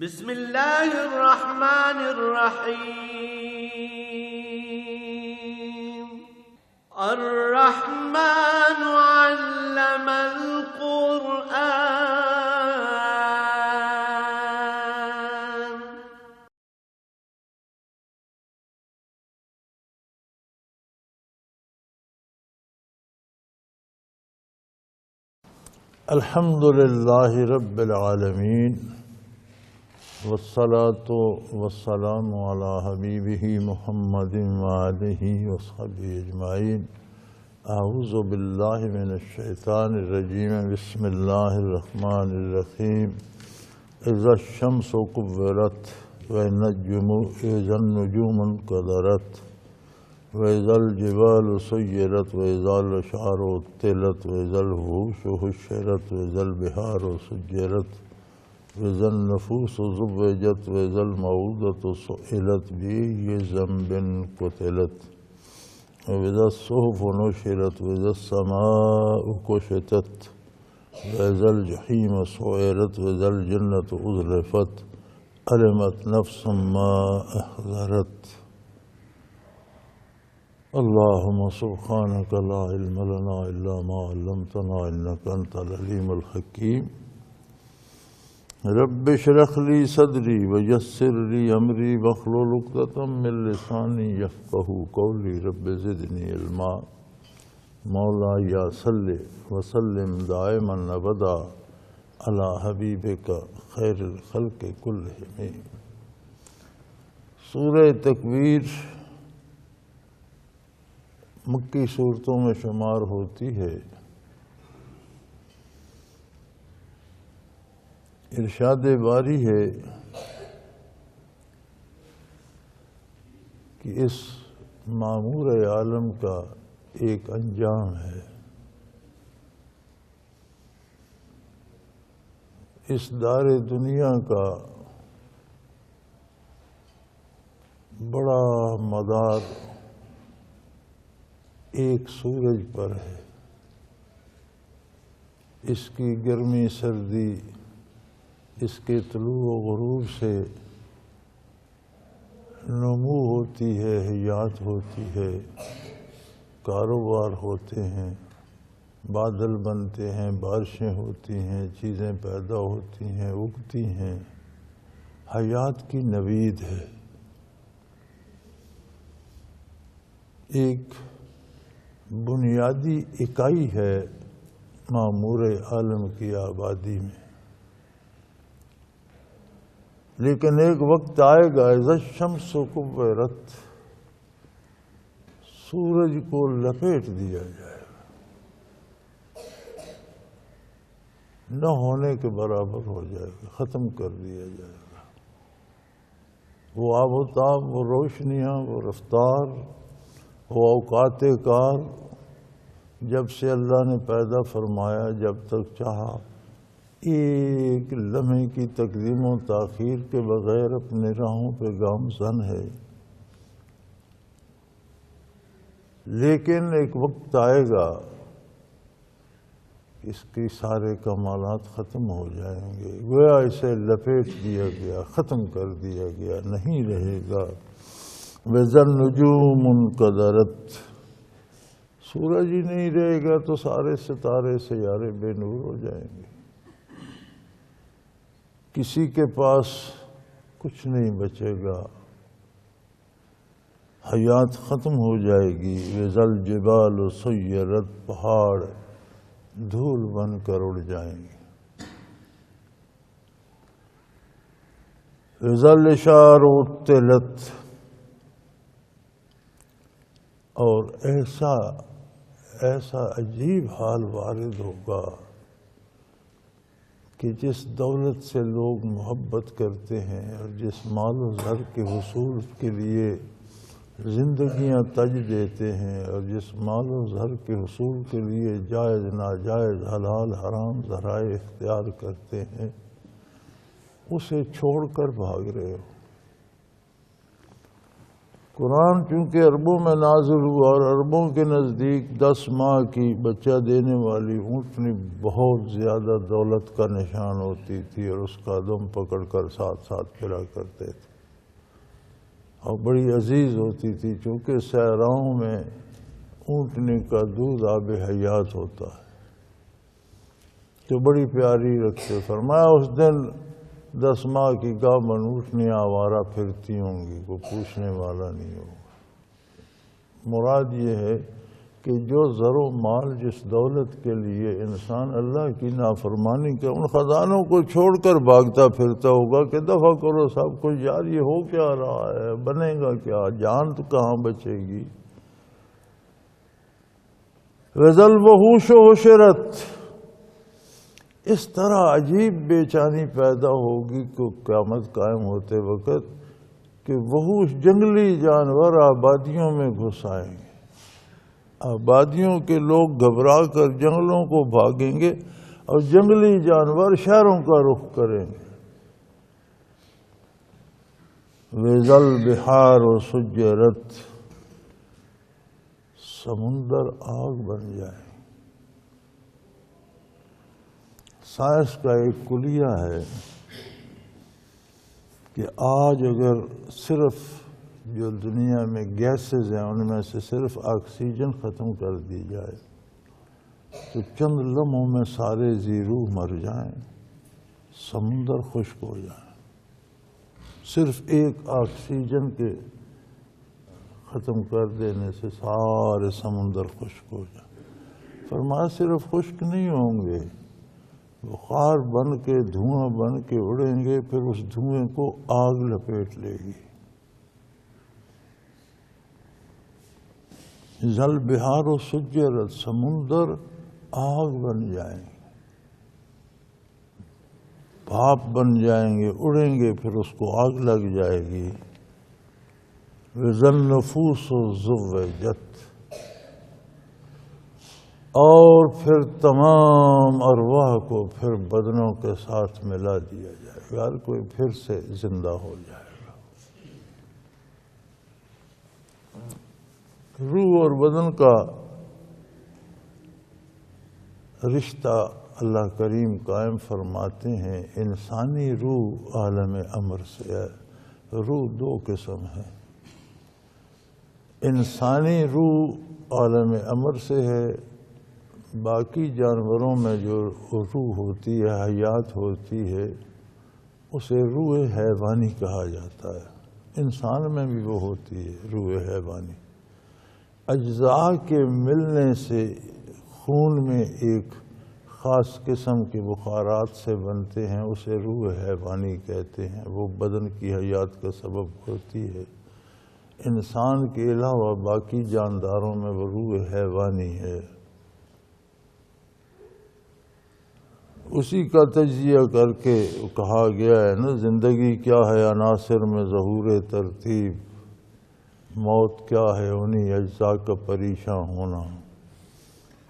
بسم اللہ الرحمن الرحیم الرحمن علم القرآن الحمد للہ رب العالمین والصلاة والسلام علی حبیبہ محمد وآلہ وصحبہ اجمعین۔ اعوذ باللہ من الشیطان الرجیم، بسم اللہ الرحمن الرحیم۔ اذا الشمس کورت واذا النجوم انکدرت واذا الجبال سیرت واذا الاشعار عطلت واذا الوحوش حشرت واذا البحار سجرت واذا النفوس زوجت واذا الموءودة سئلت بأي ذنب قتلت واذا الصحف نشرت واذا السماء كشطت واذا الجحيم سعرت واذا الجنة أزلفت علمت نفس ما أحضرت۔ اللهم سبحانك لا علم لنا إلا ما علمتنا إنك أنت العليم الحكيم۔ رب اشرح لي صدري ويسر لي أمري واحلل عقدة من لساني يفقهوا قولي رب زدني علما۔ مولاي صل وسلم دائما أبدا على حبيبك خير الخلق كلهم۔ سورہ تکویر مکی صورتوں میں شمار ہوتی ہے۔ ارشاد باری ہے کہ اس معمور عالم کا ایک انجام ہے، اس دار دنیا کا بڑا مدار ایک سورج پر ہے۔ اس کی گرمی سردی، اس کے طلوع و غروب سے نمو ہوتی ہے، حیات ہوتی ہے، کاروبار ہوتے ہیں، بادل بنتے ہیں، بارشیں ہوتی ہیں، چیزیں پیدا ہوتی ہیں، اگتی ہیں۔ حیات کی نوید ہے، ایک بنیادی اکائی ہے معمور عالم کی آبادی میں۔ لیکن ایک وقت آئے گا اذا الشمس کورت، سورج کو لپیٹ دیا جائے گا، نہ ہونے کے برابر ہو جائے گا، ختم کر دیا جائے گا۔ وہ آب و تاب، وہ روشنیاں، وہ رفتار، وہ اوقات کار، جب سے اللہ نے پیدا فرمایا، جب تک چاہا، ایک لمحے کی تقدیم و تاخیر کے بغیر اپنے راہوں پہ گامزن ہے۔ لیکن ایک وقت آئے گا اس کی سارے کمالات ختم ہو جائیں گے، گویا اسے لپیٹ دیا گیا، ختم کر دیا گیا، نہیں رہے گا۔ وَإِذَا النُّجُومُ انْكَدَرَتْ، سورج ہی نہیں رہے گا تو سارے ستارے سیارے بے نور ہو جائیں گے، کسی کے پاس کچھ نہیں بچے گا، حیات ختم ہو جائے گی۔ وَإِذَا الْجِبَالُ سُيِّرَتْ، پہاڑ دھول بن کر اڑ جائیں گے۔ وَإِذَا الْإِشَارُ عُطِّلَتْ، اور ایسا عجیب حال وارد ہوگا کہ جس دولت سے لوگ محبت کرتے ہیں اور جس مال و زر کے حصول کے لیے زندگیاں تج دیتے ہیں اور جس مال و زر کے حصول کے لیے جائز ناجائز حلال حرام ذرائع اختیار کرتے ہیں، اسے چھوڑ کر بھاگ رہے ہو۔ قرآن چونکہ عربوں میں نازل ہوا اور عربوں کے نزدیک 10 ماہ کی بچہ دینے والی اونٹنی بہت زیادہ دولت کا نشان ہوتی تھی اور اس کا دم پکڑ کر ساتھ ساتھ پھرا کرتے تھے اور بڑی عزیز ہوتی تھی، چونکہ صحراؤں میں اونٹنی کا دودھ آب حیات ہوتا ہے تو بڑی پیاری رکھتے۔ فرمایا اس دن 10 ماہ کی گامن اونٹنیاں آوارہ پھرتی ہوں گی، کوئی پوچھنے والا نہیں ہوگا۔ مراد یہ ہے کہ جو زر و مال جس دولت کے لیے انسان اللہ کی نافرمانی کا ان خزانوں کو چھوڑ کر بھاگتا پھرتا ہوگا کہ دفع کرو سب کچھ، یار یہ ہو کیا رہا ہے، بنے گا کیا، جان تو کہاں بچے گی۔ وَإِذَا الْوُحُوشُ حُشِرَتْ، اس طرح عجیب بے چینی پیدا ہوگی کہ قیامت قائم ہوتے وقت کہ وحوش جنگلی جانور آبادیوں میں گھس آئیں گے، آبادیوں کے لوگ گھبرا کر جنگلوں کو بھاگیں گے اور جنگلی جانور شہروں کا رخ کریں گے۔ وَإِذَا الْبِحَارُ سُجِّرَتْ، سمندر آگ بن جائے۔ سائنس کا ایک کلیہ ہے کہ آج اگر صرف جو دنیا میں گیسز ہیں ان میں سے صرف آکسیجن ختم کر دی جائے تو چند لمحوں میں سارے ذی روح مر جائیں، سمندر خشک ہو جائیں، صرف ایک آکسیجن کے ختم کر دینے سے سارے سمندر خشک ہو جائیں۔ فرمایا صرف خشک نہیں ہوں گے، بخار بن کے دھواں بن کے اڑیں گے، پھر اس دھوئیں کو آگ لپیٹ لے گی۔ اِذَا الْبِحَارُ سُجِّرَتْ، سمندر آگ بن جائیں گے، بھاپ بن جائیں گے، اڑیں گے، پھر اس کو آگ لگ جائے گی۔ وَإِذَا النُّفُوسُ زُوِّجَتْ، اور پھر تمام ارواح کو پھر بدنوں کے ساتھ ملا دیا جائے گا، ہر کوئی پھر سے زندہ ہو جائے گا۔ روح اور بدن کا رشتہ اللہ کریم قائم فرماتے ہیں۔ انسانی روح عالم امر سے ہے۔ روح 2 قسم ہے، انسانی روح عالم امر سے ہے، باقی جانوروں میں جو روح ہوتی ہے، حیات ہوتی ہے، اسے روح حیوانی کہا جاتا ہے۔ انسان میں بھی وہ ہوتی ہے روح حیوانی۔ اجزاء کے ملنے سے خون میں ایک خاص قسم کے بخارات سے بنتے ہیں، اسے روح حیوانی کہتے ہیں، وہ بدن کی حیات کا سبب ہوتی ہے۔ انسان کے علاوہ باقی جانداروں میں وہ روح حیوانی ہے۔ اسی کا تجزیہ کر کے کہا گیا ہے نا، زندگی کیا ہے عناصر میں ظہور ترتیب، موت کیا ہے انہی اجزاء کا پریشان ہونا،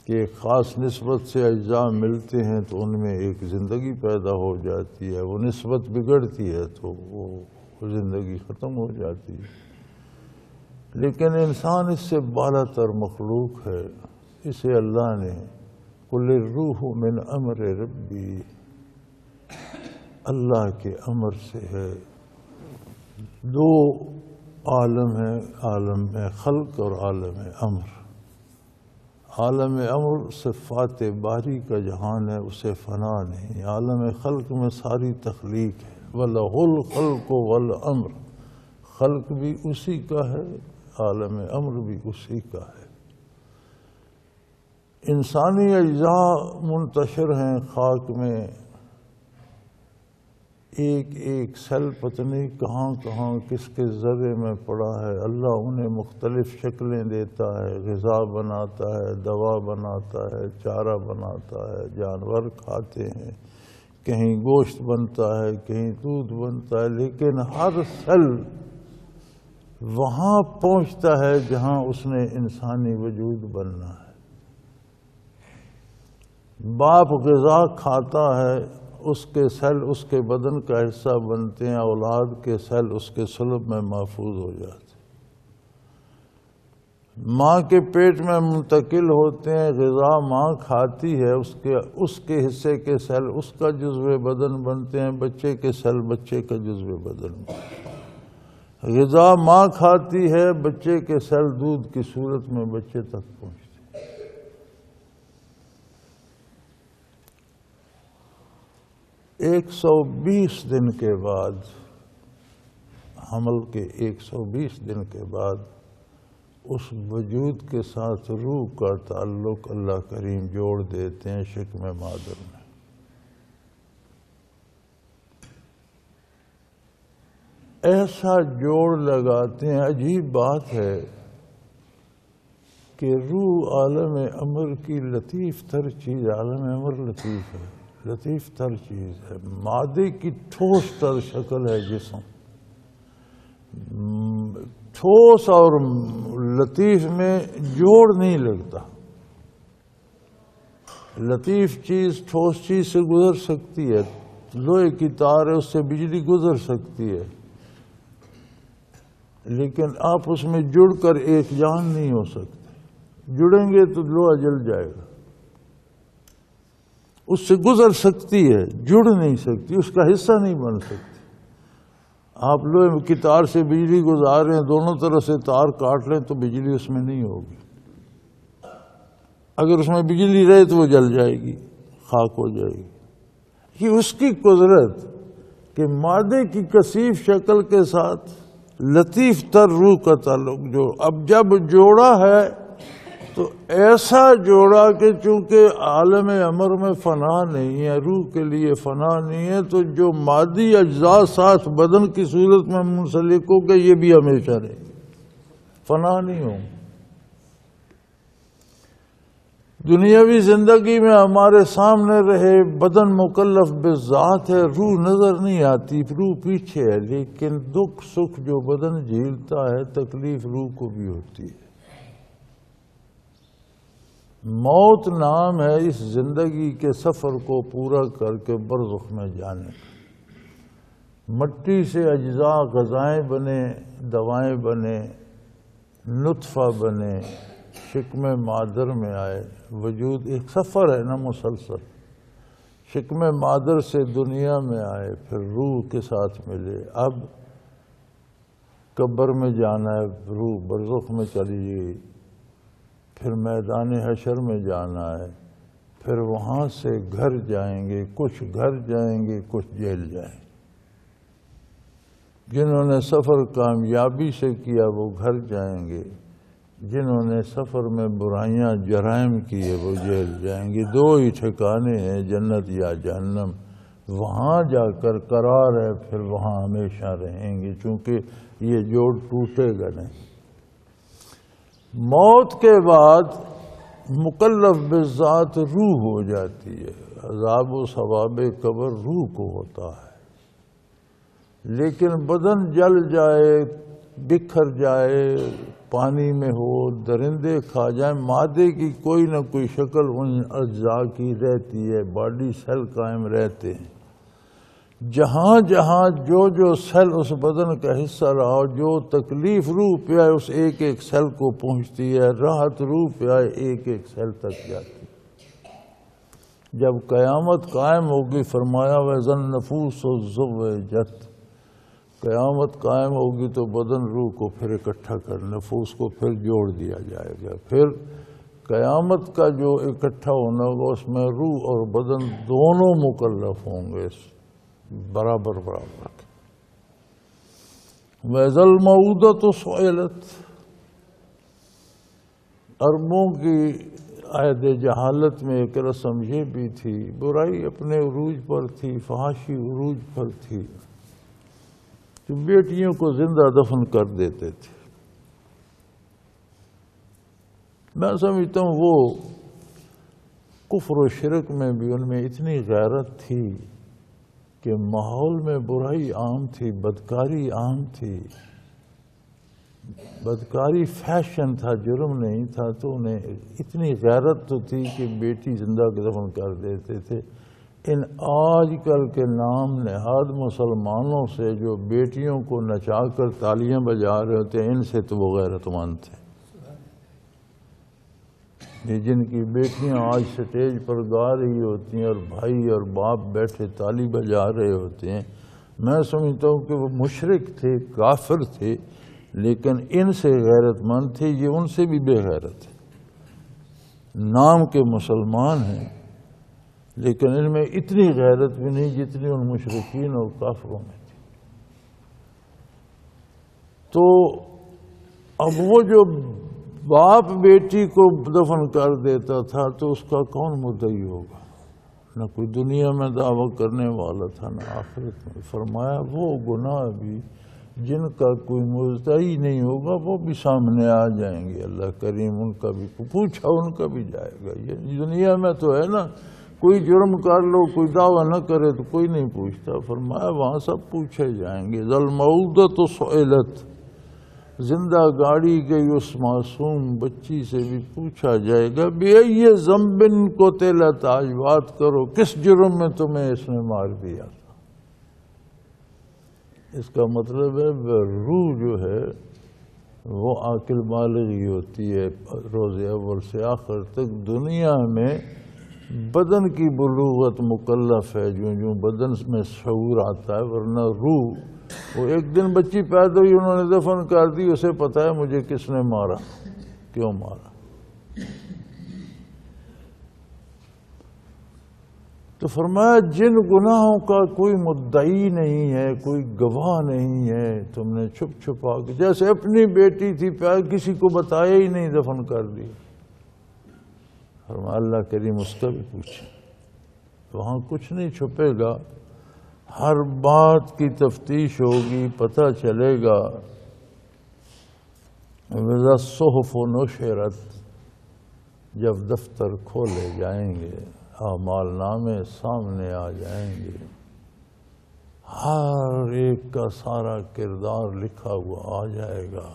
کہ ایک خاص نسبت سے اجزاء ملتے ہیں تو ان میں ایک زندگی پیدا ہو جاتی ہے، وہ نسبت بگڑتی ہے تو وہ زندگی ختم ہو جاتی ہے۔ لیکن انسان اس سے بالا تر مخلوق ہے، اسے اللہ نے قُلِ الرُّوحُ مِنْ أَمْرِ رَبِّي، اللہ کے امر سے ہے۔ 2 عالم ہیں، عالم خلق اور عالم امر۔ عالم امر صفات باری کا جہان ہے، اسے فنا نہیں۔ عالم خلق میں ساری تخلیق ہے، وَلَهُ الْخَلْقُ وَالْأَمْرُ، خلق بھی اسی کا ہے، عالم امر بھی اسی کا ہے۔ انسانی اجزاء منتشر ہیں خاک میں، ایک ایک سیل پتہ نہیں کہاں کہاں کس کے ذرے میں پڑا ہے، اللہ انہیں مختلف شکلیں دیتا ہے، غذا بناتا ہے، دوا بناتا ہے، چارہ بناتا ہے، جانور کھاتے ہیں، کہیں گوشت بنتا ہے، کہیں دودھ بنتا ہے، لیکن ہر سیل وہاں پہنچتا ہے جہاں اس نے انسانی وجود بننا ہے۔ باپ غذا کھاتا ہے، اس کے سیل اس کے بدن کا حصہ بنتے ہیں، اولاد کے سیل اس کے صلب میں محفوظ ہو جاتے ہیں۔ ماں کے پیٹ میں منتقل ہوتے ہیں، غذا ماں کھاتی ہے، اس کے حصے کے سیل اس کا جزو بدن بنتے ہیں، بچے کے سیل بچے کا جزو بدن بنتے ہیں۔ غذا ماں کھاتی ہے، بچے کے سیل دودھ کی صورت میں بچے تک پہنچتے ہیں۔ 120 دن کے بعد، حمل کے 120 دن کے بعد اس وجود کے ساتھ روح کا تعلق اللہ کریم جوڑ دیتے ہیں شکم مادر میں۔ ایسا جوڑ لگاتے ہیں، عجیب بات ہے کہ روح عالم امر کی لطیف تر چیز، عالم امر لطیف ہے، لطیف تر چیز ہے، مادے کی ٹھوس تر شکل ہے جسم۔ ٹھوس اور لطیف میں جوڑ نہیں لگتا۔ لطیف چیز ٹھوس چیز سے گزر سکتی ہے، لوہے کی تار ہے، اس سے بجلی گزر سکتی ہے، لیکن آپ اس میں جڑ کر ایک جان نہیں ہو سکتے۔ جڑیں گے تو لوہا جل جائے گا۔ اس سے گزر سکتی ہے، جڑ نہیں سکتی، اس کا حصہ نہیں بن سکتی۔ آپ لوہے کی تار سے بجلی گزار رہے ہیں، دونوں طرف سے تار کاٹ لیں تو بجلی اس میں نہیں ہوگی۔ اگر اس میں بجلی رہے تو وہ جل جائے گی، خاک ہو جائے گی۔ یہ اس کی قدرت کہ مادے کی کثیف شکل کے ساتھ لطیف تر روح کا تعلق جو اب جب جوڑا ہے تو ایسا جوڑا کہ چونکہ عالم امر میں فنا نہیں ہے، روح کے لیے فنا نہیں ہے، تو جو مادی اجزاء ساتھ بدن کی صورت میں منسلک ہو گئے یہ بھی ہمیشہ رہے، فنا نہیں ہوں۔ دنیاوی زندگی میں ہمارے سامنے رہے بدن مکلف بذات ہے، روح نظر نہیں آتی، روح پیچھے ہے، لیکن دکھ سکھ جو بدن جھیلتا ہے تکلیف روح کو بھی ہوتی ہے۔ موت نام ہے اس زندگی کے سفر کو پورا کر کے برزخ میں جانے کا۔ مٹی سے اجزاء غذائیں بنے، دوائیں بنے، نطفہ بنے، شکم مادر میں آئے، وجود ایک سفر ہے نا مسلسل۔ شکم مادر سے دنیا میں آئے، پھر روح کے ساتھ ملے، اب قبر میں جانا ہے، روح برزخ میں چلی گئی، پھر میدان حشر میں جانا ہے، پھر وہاں سے گھر جائیں گے، کچھ گھر جائیں گے، کچھ جیل جائیں گے۔ جنہوں نے سفر کامیابی سے کیا وہ گھر جائیں گے، جنہوں نے سفر میں برائیاں جرائم کیے وہ جیل جائیں گے۔ دو ہی ٹھکانے ہیں، جنت یا جہنم، وہاں جا کر قرار ہے، پھر وہاں ہمیشہ رہیں گے، چونکہ یہ جوڑ ٹوٹے گا نہیں۔ موت کے بعد مکلف بذات روح ہو جاتی ہے، عذاب و ثواب قبر روح کو ہوتا ہے، لیکن بدن جل جائے، بکھر جائے، پانی میں ہو، درندے کھا جائیں، مادے کی کوئی نہ کوئی شکل ان اجزاء کی رہتی ہے، باڈی سیل قائم رہتے ہیں۔ جہاں جہاں جو سیل اس بدن کا حصہ رہا، جو تکلیف روح پہ آئے اس ایک ایک سیل کو پہنچتی ہے، راحت روح پہ آئے ایک ایک سیل تک جاتی ہے۔ جب قیامت قائم ہوگی فرمایا وَإِذَا النُّفُوسُ زُوِّجَتْ، قیامت قائم ہوگی تو بدن روح کو پھر اکٹھا کر، نفوس کو پھر جوڑ دیا جائے گا۔ پھر قیامت کا جو اکٹھا ہونا ہوگا اس میں روح اور بدن دونوں مکلف ہوں گے برابر برابر۔ وَإِذَا الْمَوْءُودَةُ سُئِلَتْ، عربوں کی عہد جہالت میں ایک رسم یہ بھی تھی، برائی اپنے عروج پر تھی، فحاشی عروج پر تھی، تو بیٹیوں کو زندہ دفن کر دیتے تھے۔ میں سمجھتا ہوں وہ کفر و شرک میں بھی ان میں اتنی غیرت تھی کہ ماحول میں برائی عام تھی، بدکاری عام تھی، بدکاری فیشن تھا، جرم نہیں تھا، تو انہیں اتنی غیرت تو تھی کہ بیٹی زندہ دفن کر دیتے تھے۔ ان آج کل کے نام نہاد مسلمانوں سے جو بیٹیوں کو نچا کر تالیاں بجا رہے ہوتے ہیں، ان سے تو وہ غیرت مند تھے۔ یہ جن کی بیٹیاں آج سٹیج پر گا رہی ہوتی ہیں اور بھائی اور باپ بیٹھے تالی بجا رہے ہوتے ہیں، میں سمجھتا ہوں کہ وہ مشرک تھے، کافر تھے، لیکن ان سے غیرت مند تھے، یہ ان سے بھی بے غیرت ہے۔ نام کے مسلمان ہیں لیکن ان میں اتنی غیرت بھی نہیں جتنی ان مشرکین اور کافروں میں تھی۔ تو اب وہ جو باپ بیٹی کو دفن کر دیتا تھا تو اس کا کون مدعی ہوگا؟ نہ کوئی دنیا میں دعویٰ کرنے والا تھا نہ آخرت میں۔ فرمایا وہ گناہ بھی جن کا کوئی مدعی نہیں ہوگا وہ بھی سامنے آ جائیں گے، اللہ کریم ان کا بھی پوچھا ان کا بھی جائے گا۔ یہ دنیا میں تو ہے نا، کوئی جرم کر لو کوئی دعویٰ نہ کرے تو کوئی نہیں پوچھتا، فرمایا وہاں سب پوچھے جائیں گے۔ ذَالْمَوْدَةُ سُئِلَتْ، زندہ گاڑی گئی اس معصوم بچی سے بھی پوچھا جائے گا بِأَيِّ ذَنْبٍ قُتِلَتْ، آج بات کرو کس جرم میں تمہیں اس نے مار دیا تھا۔ اس کا مطلب ہے روح جو ہے وہ عاقل بالغ ہی ہوتی ہے، روز اول سے آخر تک دنیا میں بدن کی بلوغت مکلف ہے، جو بدن میں شعور آتا ہے، ورنہ روح وہ ایک دن بچی پیدا ہوئی انہوں نے دفن کر دی، اسے پتا ہے مجھے کس نے مارا، کیوں مارا۔ تو فرمایا جن گناہوں کا کوئی مدعی نہیں ہے، کوئی گواہ نہیں ہے، تم نے چھپ چھپا کے، جیسے اپنی بیٹی تھی کسی کو بتایا ہی نہیں، دفن کر دی۔ فرمایا اللہ کریم اس کا بھی پوچھے، وہاں کچھ نہیں چھپے گا، ہر بات کی تفتیش ہوگی، پتہ چلے گا۔ وَإِذَا الصُّحُفُ نُشِرَتْ، جب دفتر کھولے جائیں گے، اعمال نامے سامنے آ جائیں گے، ہر ایک کا سارا کردار لکھا ہوا آ جائے گا۔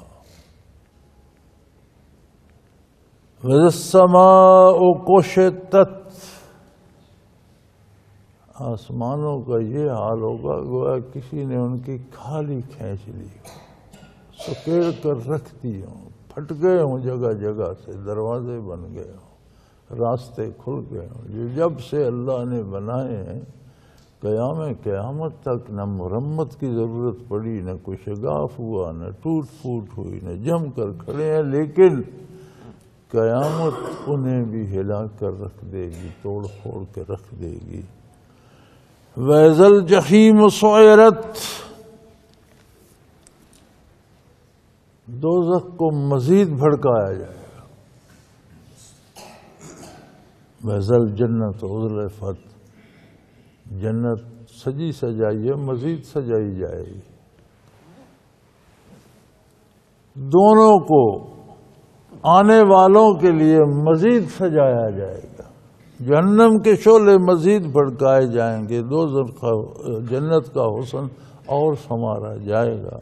وَإِذَا السَّمَاءُ كُشِطَتْ، آسمانوں کا یہ حال ہوگا گویا کسی نے ان کی کھالی کھینچ لی، سکیڑ کر رکھ دی ہوں، پھٹ گئے ہوں جگہ جگہ سے، دروازے بن گئے ہوں، راستے کھل گئے ہوں، جو جب سے اللہ نے بنائے ہیں قیامت تک نہ مرمت کی ضرورت پڑی، نہ کوئی شگاف ہوا، نہ ٹوٹ پھوٹ ہوئی، نہ جم کر کھڑے ہیں، لیکن قیامت انہیں بھی ہلا کر رکھ دے گی، توڑ پھوڑ کے رکھ دے گی۔ وَإِذَا الْجَحِيمُ سُعِرَتْ، دوزخ کو مزید بھڑکایا جائے گا۔ وَإِذَا الْجَنَّةُ أُزْلِفَتْ، جنت سجی سجائی ہے، مزید سجائی جائے گی۔ دونوں کو آنے والوں کے لیے مزید سجایا جائے گا، جہنم کے شعلے مزید بھڑکائے جائیں گے، جنت کا حسن اور سنوارا جائے گا۔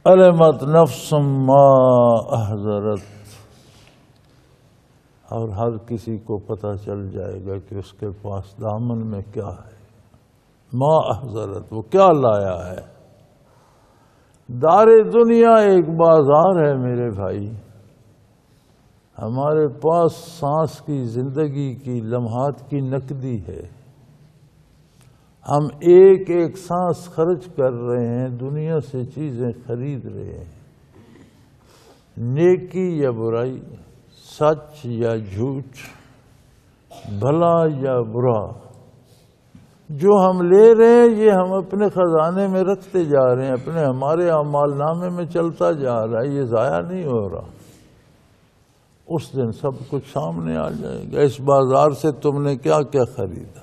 علمت نفس ما احضرت، اور ہر کسی کو پتہ چل جائے گا کہ اس کے پاس دامن میں کیا ہے، ما احضرت، وہ کیا لایا ہے۔ دار دنیا ایک بازار ہے میرے بھائی، ہمارے پاس سانس کی زندگی کی لمحات کی نقدی ہے، ہم ایک ایک سانس خرچ کر رہے ہیں، دنیا سے چیزیں خرید رہے ہیں، نیکی یا برائی، سچ یا جھوٹ، بھلا یا برا، جو ہم لے رہے ہیں یہ ہم اپنے خزانے میں رکھتے جا رہے ہیں، ہمارے اعمال نامے میں چلتا جا رہا ہے، یہ ضائع نہیں ہو رہا۔ اس دن سب کچھ سامنے آ جائے گا، اس بازار سے تم نے کیا کیا خریدا۔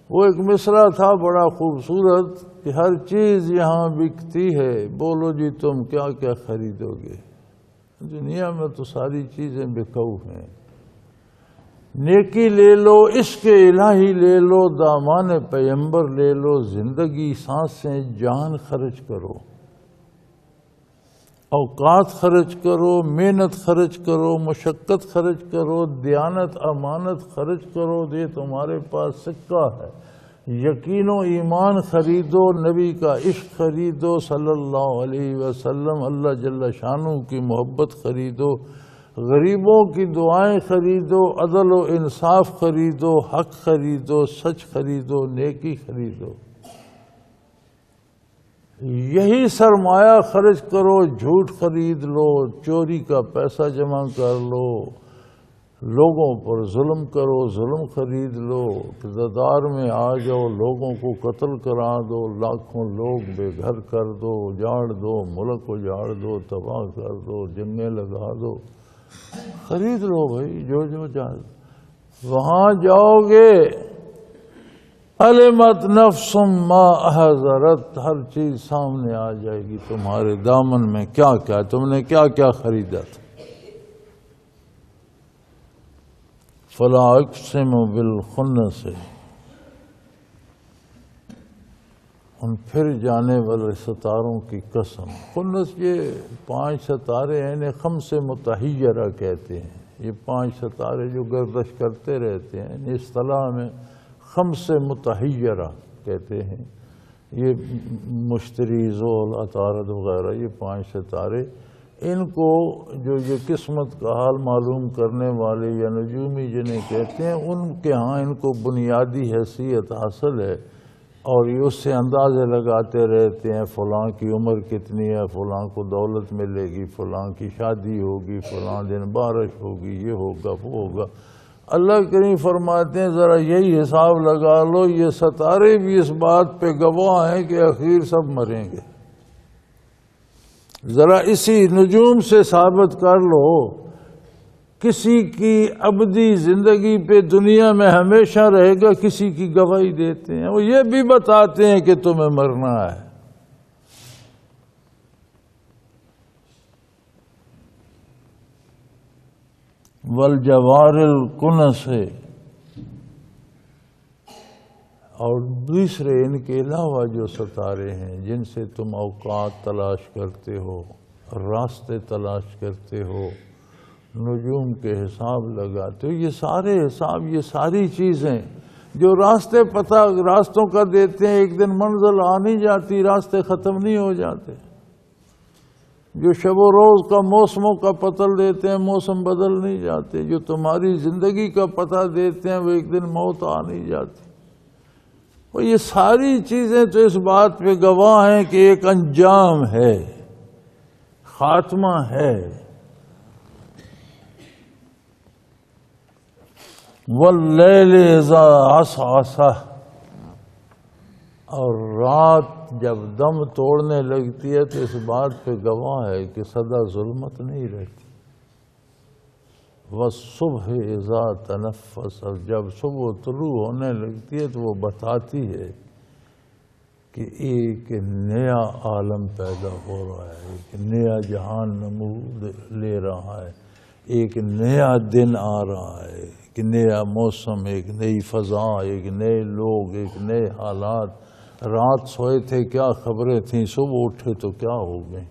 وہ ایک مصرع تھا بڑا خوبصورت کہ ہر چیز یہاں بکتی ہے، بولو جی تم کیا کیا خریدو گے۔ دنیا میں تو ساری چیزیں بکاؤ ہیں، نیکی لے لو، عشق الہی لے لو، دامان پیغمبر لے لو، زندگی سانسیں جان خرچ کرو، اوقات خرچ کرو، محنت خرچ کرو، مشقت خرچ کرو، دیانت امانت خرچ کرو، یہ تمہارے پاس سکہ ہے۔ یقین و ایمان خریدو، نبی کا عشق خریدو صلی اللہ علیہ وسلم، اللہ جل شانہ کی محبت خریدو، غریبوں کی دعائیں خریدو، عدل و انصاف خریدو، حق خریدو، سچ خریدو، نیکی خریدو، یہی سرمایہ خرچ کرو، جھوٹ خرید لو، چوری کا پیسہ جمع کر لو، لوگوں پر ظلم کرو، ظلم خرید لو، اقتدار میں آ جاؤ، لوگوں کو قتل کرا دو، لاکھوں لوگ بے گھر کر دو، اجاڑ دو، ملک اجاڑ دو، تباہ کر دو، جنگیں لگا دو، خرید لو بھائی جو جائے۔ وہاں جاؤ گے علمت نفس ما احضرت، ہر چیز سامنے آ جائے گی، تمہارے دامن میں کیا کیا، تم نے کیا کیا خریدا تھا۔ فلا اقسم بالخنس، ان پھر جانے والے ستاروں کی قسم۔ خنس یہ 5 ستارے ہیں، انہیں خمس متحیرہ کہتے ہیں، یہ 5 ستارے جو گردش کرتے رہتے ہیں، اصطلاح میں خمس متحیرہ کہتے ہیں۔ یہ مشتری، زول، عطارد وغیرہ، یہ 5 ستارے، ان کو جو یہ قسمت کا حال معلوم کرنے والے یا نجومی جنہیں کہتے ہیں، ان کے ہاں ان کو بنیادی حیثیت حاصل ہے، اور یہ اس سے اندازے لگاتے رہتے ہیں، فلاں کی عمر کتنی ہے، فلاں کو دولت ملے گی، فلاں کی شادی ہوگی، فلاں دن بارش ہوگی، یہ ہوگا وہ ہوگا۔ اللہ کریم فرماتے ہیں ذرا یہی حساب لگا لو، یہ ستارے بھی اس بات پہ گواہ ہیں کہ اخیر سب مریں گے۔ ذرا اسی نجوم سے ثابت کر لو، کسی کی ابدی زندگی پہ دنیا میں ہمیشہ رہے گا، کسی کی گواہی دیتے ہیں، وہ یہ بھی بتاتے ہیں کہ تمہیں مرنا ہے۔ والجوار الکنس، اور دوسرے ان کے علاوہ جو ستارے ہیں جن سے تم اوقات تلاش کرتے ہو، راستے تلاش کرتے ہو، نجوم کے حساب لگاتے ہو، یہ سارے حساب، یہ ساری چیزیں جو راستے پتہ راستوں کا دیتے ہیں، ایک دن منزل آ نہیں جاتی، راستے ختم نہیں ہو جاتے۔ جو شب و روز کا موسموں کا پتہ دیتے ہیں، موسم بدل نہیں جاتے۔ جو تمہاری زندگی کا پتہ دیتے ہیں، وہ ایک دن موت آ نہیں جاتی۔ اور یہ ساری چیزیں تو اس بات پہ گواہ ہیں کہ ایک انجام ہے، خاتمہ ہے۔ واللیل اذا عسعس، اور رات جب دم توڑنے لگتی ہے تو اس بات پہ گواہ ہے کہ سدا ظلمت نہیں رہتی۔ والصبح اذا تنفس، اور جب صبح طلوع ہونے لگتی ہے تو وہ بتاتی ہے کہ ایک نیا عالم پیدا ہو رہا ہے، ایک نیا جہان نمود لے رہا ہے، ایک نیا دن آ رہا ہے، ایک نیا موسم، ایک نئی فضا، ایک نئے لوگ، ایک نئے حالات۔ رات سوئے تھے کیا خبریں تھیں، صبح اٹھے تو کیا ہو گئیں۔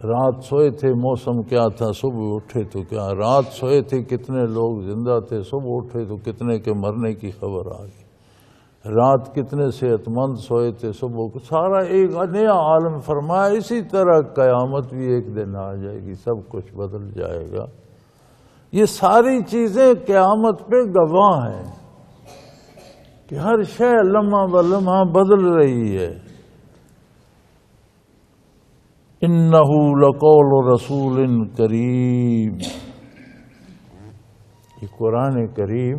رات سوئے تھے موسم کیا تھا، صبح اٹھے تو کیا۔ رات سوئے تھے کتنے لوگ زندہ تھے، صبح اٹھے تو کتنے کے مرنے کی خبر آ گئی۔ رات کتنے صحت مند سوئے تھے، صبح کو سارا ایک نیا عالم فرمایا۔ اسی طرح قیامت بھی ایک دن آ جائے گی، سب کچھ بدل جائے گا۔ یہ ساری چیزیں قیامت پہ گواہ ہیں کہ ہر شے لمحہ بلمحہ بدل رہی ہے۔ انہ لقول رسول کریم، یہ قرآن کریم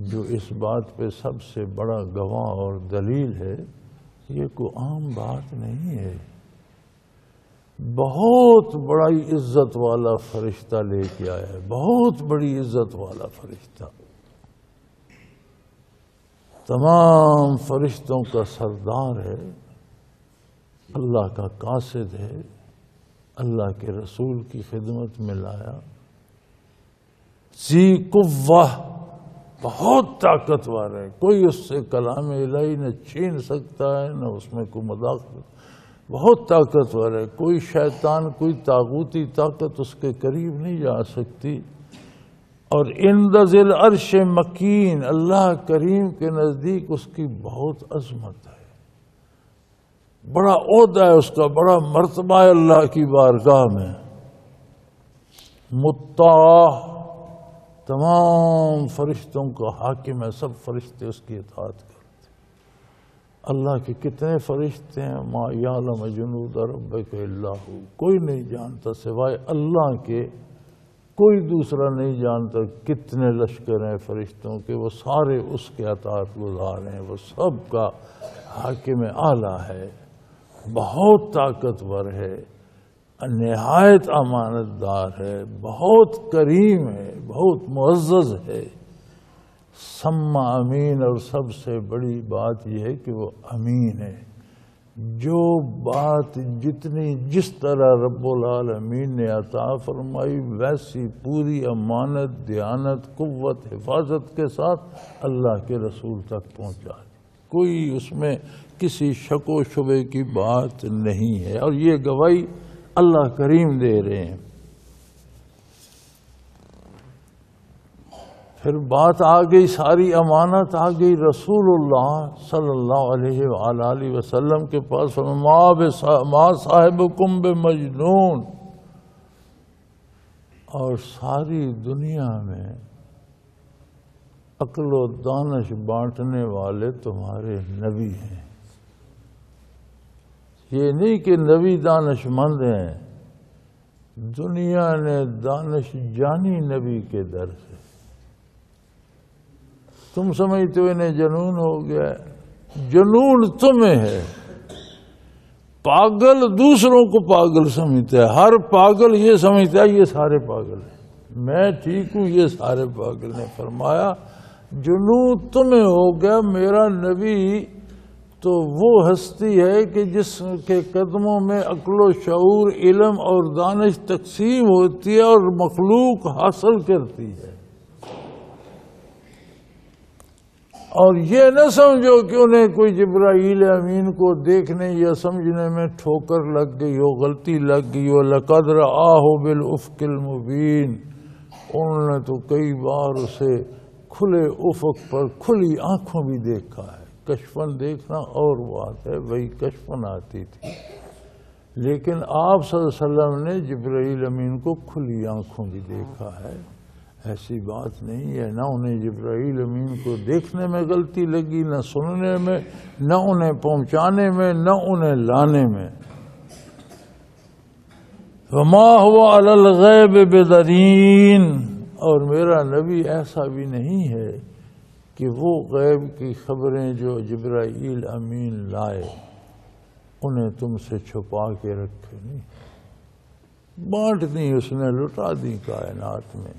جو اس بات پہ سب سے بڑا گواہ اور دلیل ہے، یہ کوئی عام بات نہیں ہے۔ بہت بڑی عزت والا فرشتہ لے کے آیا ہے، بہت بڑی عزت والا فرشتہ، تمام فرشتوں کا سردار ہے، اللہ کا قاصد ہے، اللہ کے رسول کی خدمت میں لایا۔ ذی قوہ، بہت طاقتور ہے، کوئی اس سے کلام الہی نہ چھین سکتا ہے، نہ اس میں کوئی مداخلت۔ بہت طاقتور ہے، کوئی شیطان، کوئی طاغوتی طاقت اس کے قریب نہیں جا سکتی۔ اور عند ذی العرش مکین، اللہ کریم کے نزدیک اس کی بہت عظمت ہے، بڑا عہدہ ہے اس کا، بڑا مرتبہ ہے اللہ کی بارگاہ میں۔ مطاع، تمام فرشتوں کا حاکم ہے، سب فرشتے اس کی اطاعت کرتے۔ اللہ کے کتنے فرشتے ہیں، ما یعلم جنود ربک الا ہو، کوئی نہیں جانتا سوائے اللہ کے، کوئی دوسرا نہیں جانتا کتنے لشکر ہیں فرشتوں کے، وہ سارے اس کے اطاعت گزار ہیں، وہ سب کا حاکم اعلیٰ ہے، بہت طاقتور ہے، نہایت امانت دار ہے، بہت کریم ہے، بہت معزز ہے، سما امین، اور سب سے بڑی بات یہ ہے کہ وہ امین ہے۔ جو بات جس طرح رب العالمین نے عطا فرمائی ویسی پوری امانت، دیانت، قوت، حفاظت کے ساتھ اللہ کے رسول تک پہنچا دی، کوئی اس میں کسی شک و شبے کی بات نہیں ہے، اور یہ گواہی اللہ کریم دے رہے ہیں۔ پھر بات آ گئی، ساری امانت آ گئی رسول اللہ صلی اللہ علیہ وآلہ وسلم کے پاس، ما صاحبکم بمجنون، اور ساری دنیا میں عقل و دانش بانٹنے والے تمہارے نبی ہیں۔ یہ نہیں کہ نبی دانش مند ہیں، دنیا نے دانش جانی نبی کے در سے۔ تم سمجھتے ہو انہیں جنون ہو گیا، جنون تمہیں ہے۔ پاگل دوسروں کو پاگل سمجھتا ہے، ہر پاگل یہ سمجھتا ہے یہ سارے پاگل ہیں، میں ٹھیک ہوں یہ سارے پاگل نے فرمایا جنون تمہیں ہو گیا۔ میرا نبی تو وہ ہستی ہے کہ جس کے قدموں میں عقل و شعور، علم اور دانش تقسیم ہوتی ہے اور مخلوق حاصل کرتی ہے۔ اور یہ نہ سمجھو کہ انہیں کوئی جبرائیل امین کو دیکھنے یا سمجھنے میں ٹھوکر لگ گئی ہو، غلطی لگ گئی ہو۔ لَقَدْ رَآهُ بِالْأُفْقِ الْمُبِينِ، انہوں نے تو کئی بار اسے کھلے افق پر کھلی آنکھوں بھی دیکھا ہے۔ کشفن دیکھنا اور بات ہے، وہی کشفن آتی تھی، لیکن آپ صلی اللہ علیہ وسلم نے جبرائیل امین کو کھلی آنکھوں بھی دیکھا ہے۔ ایسی بات نہیں ہے، نہ انہیں جبرائیل امین کو دیکھنے میں غلطی لگی، نہ سننے میں، نہ انہیں پہنچانے میں، نہ انہیں لانے میں۔ وَمَا هُوَ عَلَى الْغَيْبِ بِضَنِينٍ، اور میرا نبی ایسا بھی نہیں ہے کہ وہ غیب کی خبریں جو جبرائیل امین لائے انہیں تم سے چھپا کے رکھے، نہیں، بانٹ دی اس نے، لٹا دی کائنات میں۔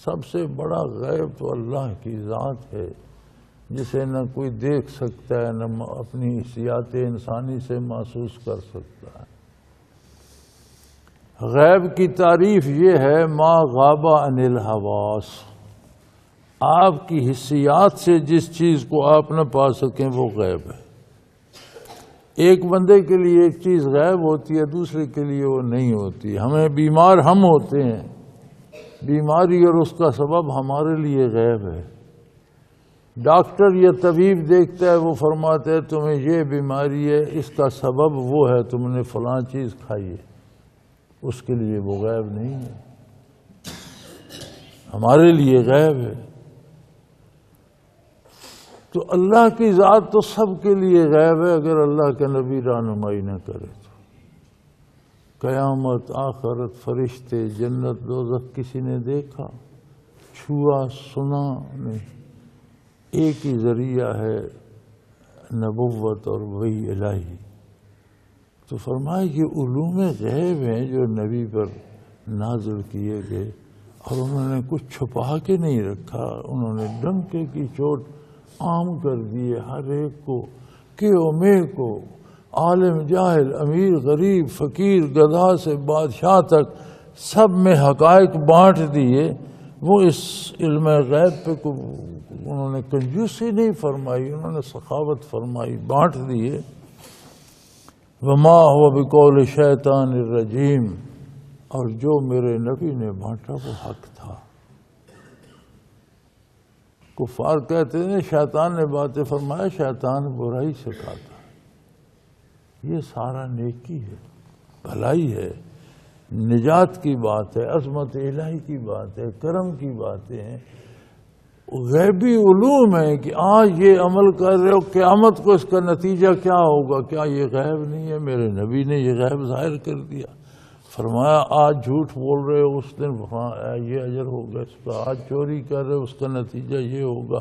سب سے بڑا غیب تو اللہ کی ذات ہے، جسے نہ کوئی دیکھ سکتا ہے، نہ اپنی حیثیت انسانی سے محسوس کر سکتا ہے۔ غیب کی تعریف یہ ہے، ما غاب عن الحواس، آپ کی حسیات سے جس چیز کو آپ نہ پا سکیں وہ غیب ہے۔ ایک بندے کے لیے ایک چیز غیب ہوتی ہے، دوسرے کے لیے وہ نہیں ہوتی۔ ہمیں بیمار ہم ہوتے ہیں، بیماری اور اس کا سبب ہمارے لیے غیب ہے۔ ڈاکٹر یا طبیب دیکھتا ہے، وہ فرماتا ہے تمہیں یہ بیماری ہے، اس کا سبب وہ ہے تم نے فلاں چیز کھائی ہے، اس کے لیے وہ غیب نہیں ہے، ہمارے لیے غیب ہے۔ تو اللہ کی ذات تو سب کے لیے غیب ہے، اگر اللہ کا نبی رہنمائی نہ کرے تو۔ قیامت، آخرت، فرشتے، جنت، دوزخ کسی نے دیکھا، چھوا، سنا نہیں۔ ایک ہی ذریعہ ہے، نبوت اور وحی الہی۔ تو فرمایا یہ علوم غیب ہیں جو نبی پر نازل کیے گئے، اور انہوں نے کچھ چھپا کے نہیں رکھا، انہوں نے ڈنکے کی چوٹ عام کر دیے ہر ایک کو، کہ میں کو، عالم جاہل، امیر غریب، فقیر گدھا سے بادشاہ تک سب میں حقائق بانٹ دیے۔ وہ اس علم غیب پہ انہوں نے کنجوسی نہیں فرمائی، انہوں نے سخاوت فرمائی، بانٹ دیے۔ وما هو بقول شیطان الرجیم، اور جو میرے نبی نے بانٹا وہ حق تھا۔ کفار کہتے ہیں شیطان نے باتیں فرمایا، شیطان برائی سکھاتا، یہ سارا نیکی ہے، بھلائی ہے۔ نجات کی بات ہے، عظمت الہی کی بات ہے، کرم کی باتیں ہیں، غیبی علوم ہے کہ آج یہ عمل کر رہے ہو، قیامت کو اس کا نتیجہ کیا ہوگا؟ کیا یہ غیب نہیں ہے؟ میرے نبی نے یہ غیب ظاہر کر دیا، فرمایا آج جھوٹ بول رہے ہو، اس دن یہ اجر ہوگا اس کا، آج چوری کر رہے ہو اس کا نتیجہ یہ ہوگا،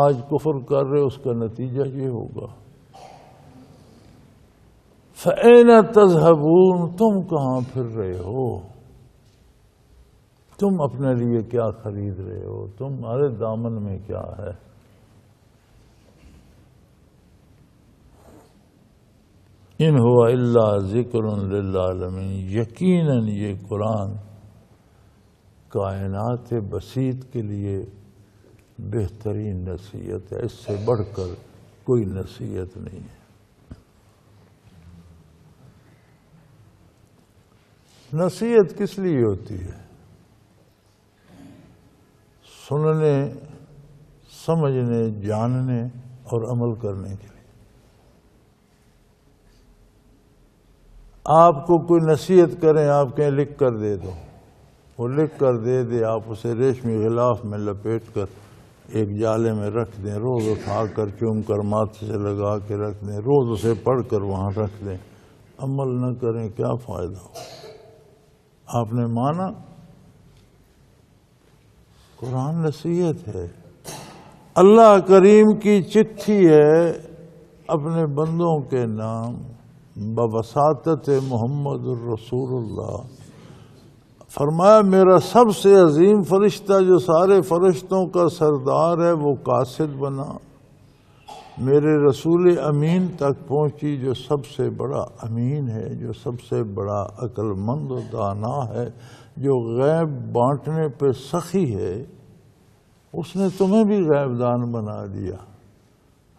آج کفر کر رہے ہو اس کا نتیجہ یہ ہوگا۔ فَأَيْنَ تَذْهَبُونَ، تم کہاں پھر رہے ہو؟ تم اپنے لیے کیا خرید رہے ہو؟ تمہارے دامن میں کیا ہے؟ ان ہوا الا ذکر للعالمین، یقیناً یہ قرآن کائنات بسیط کے لیے بہترین نصیحت ہے، اس سے بڑھ کر کوئی نصیحت نہیں ہے۔ نصیحت کس لیے ہوتی ہے؟ سننے، سمجھنے، جاننے اور عمل کرنے کے لیے۔ آپ کو کوئی نصیحت کریں، آپ کہیں لکھ کر دے دو، وہ لکھ کر دے دے، آپ اسے ریشمی غلاف میں لپیٹ کر ایک جالے میں رکھ دیں، روز اٹھا کر چوم کر ماتھے سے لگا کے رکھ دیں، روز اسے پڑھ کر وہاں رکھ دیں، عمل نہ کریں، کیا فائدہ ہو؟ آپ نے مانا؟ قرآن نصیحت ہے، اللہ کریم کی چٹھی ہے اپنے بندوں کے نام بواسطت محمد الرسول اللہ۔ فرمایا میرا سب سے عظیم فرشتہ جو سارے فرشتوں کا سردار ہے وہ قاصد بنا، میرے رسول امین تک پہنچی جو سب سے بڑا امین ہے، جو سب سے بڑا عقل مند و دانا ہے، جو غیب بانٹنے پہ سخی ہے، اس نے تمہیں بھی غیب دان بنا دیا۔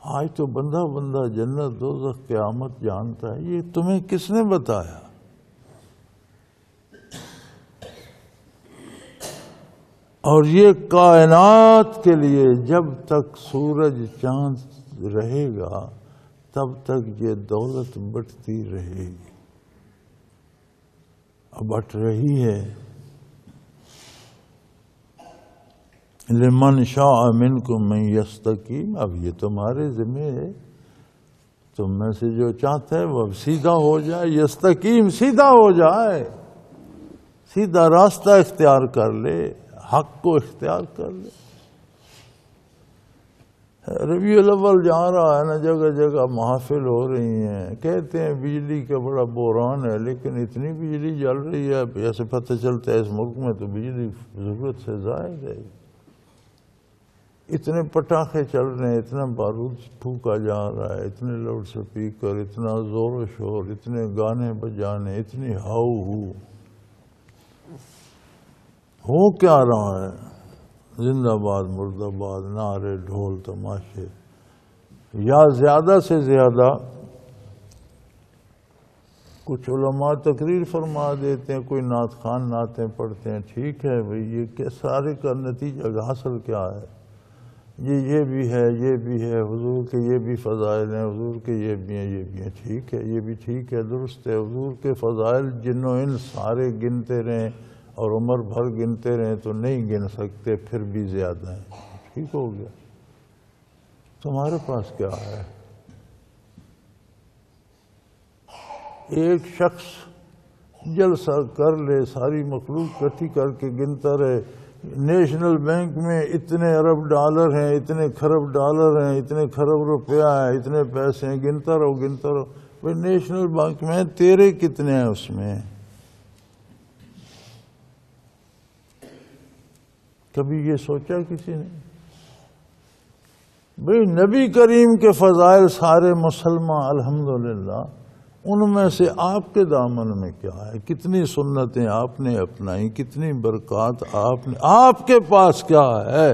آج تو بندہ بندہ جنت دوزخ قیامت جانتا ہے، یہ تمہیں کس نے بتایا؟ اور یہ کائنات کے لیے جب تک سورج چاند رہے گا تب تک یہ دولت بٹتی رہے گی، اب بٹ رہی ہے۔ لمن شاء منکم من یستقیم، اب یہ تمہارے ذمہ ہے، تم میں سے جو چاہتا ہے وہ اب سیدھا ہو جائے، یستقیم سیدھا ہو جائے، سیدھا راستہ اختیار کر لے، حق کو اختیار کر لے۔ ربیع الاول جا رہا ہے نا، جگہ جگہ محافل ہو رہی ہیں، کہتے ہیں بجلی کا بڑا بحران ہے، لیکن اتنی بجلی جل رہی ہے، ایسے پتہ چلتا ہے اس ملک میں تو بجلی ضرورت سے زائد ہے، اتنے پٹاخے چل رہے ہیں، اتنا بارود پھونکا جا رہا ہے، اتنے لاؤڈ سپیکر، اتنا زور و شور، اتنے گانے بجانے، اتنی ہاؤ ہو کیا رہا ہے؟ زندہ باد مرد آباد، نعرے ڈھول تماشے، یا زیادہ سے زیادہ کچھ علماء تقریر فرما دیتے ہیں، کوئی نعت خوان نعتیں پڑھتے ہیں، ٹھیک ہے بھئی، یہ سارے کا نتیجہ حاصل کیا ہے؟ یہ بھی ہے، یہ بھی ہے، حضور کے یہ بھی فضائل ہیں، حضور کے یہ بھی ہیں، یہ بھی ہیں، ٹھیک ہے، یہ بھی ٹھیک ہے، درست ہے، حضور کے فضائل جن و ان سارے گنتے رہیں اور عمر بھر گنتے رہیں تو نہیں گن سکتے، پھر بھی زیادہ ہیں، ٹھیک ہو گیا۔ تمہارے پاس کیا ہے؟ ایک شخص جلسہ کر لے، ساری مخلوق اکٹھی کر کے گنتا رہے، نیشنل بینک میں اتنے ارب ڈالر ہیں، اتنے کھرب ڈالر ہیں، اتنے کھرب روپیہ ہیں، اتنے پیسے ہیں، گنتا رہو گنتا رہو۔ بھئی نیشنل بینک میں تیرے کتنے ہیں اس میں؟ کبھی یہ سوچا کسی نے؟ بھئی نبی کریم کے فضائل سارے مسلمان الحمدللہ، ان میں سے آپ کے دامن میں کیا ہے؟ کتنی سنتیں آپ نے اپنائی، کتنی برکات آپ کے پاس کیا ہے؟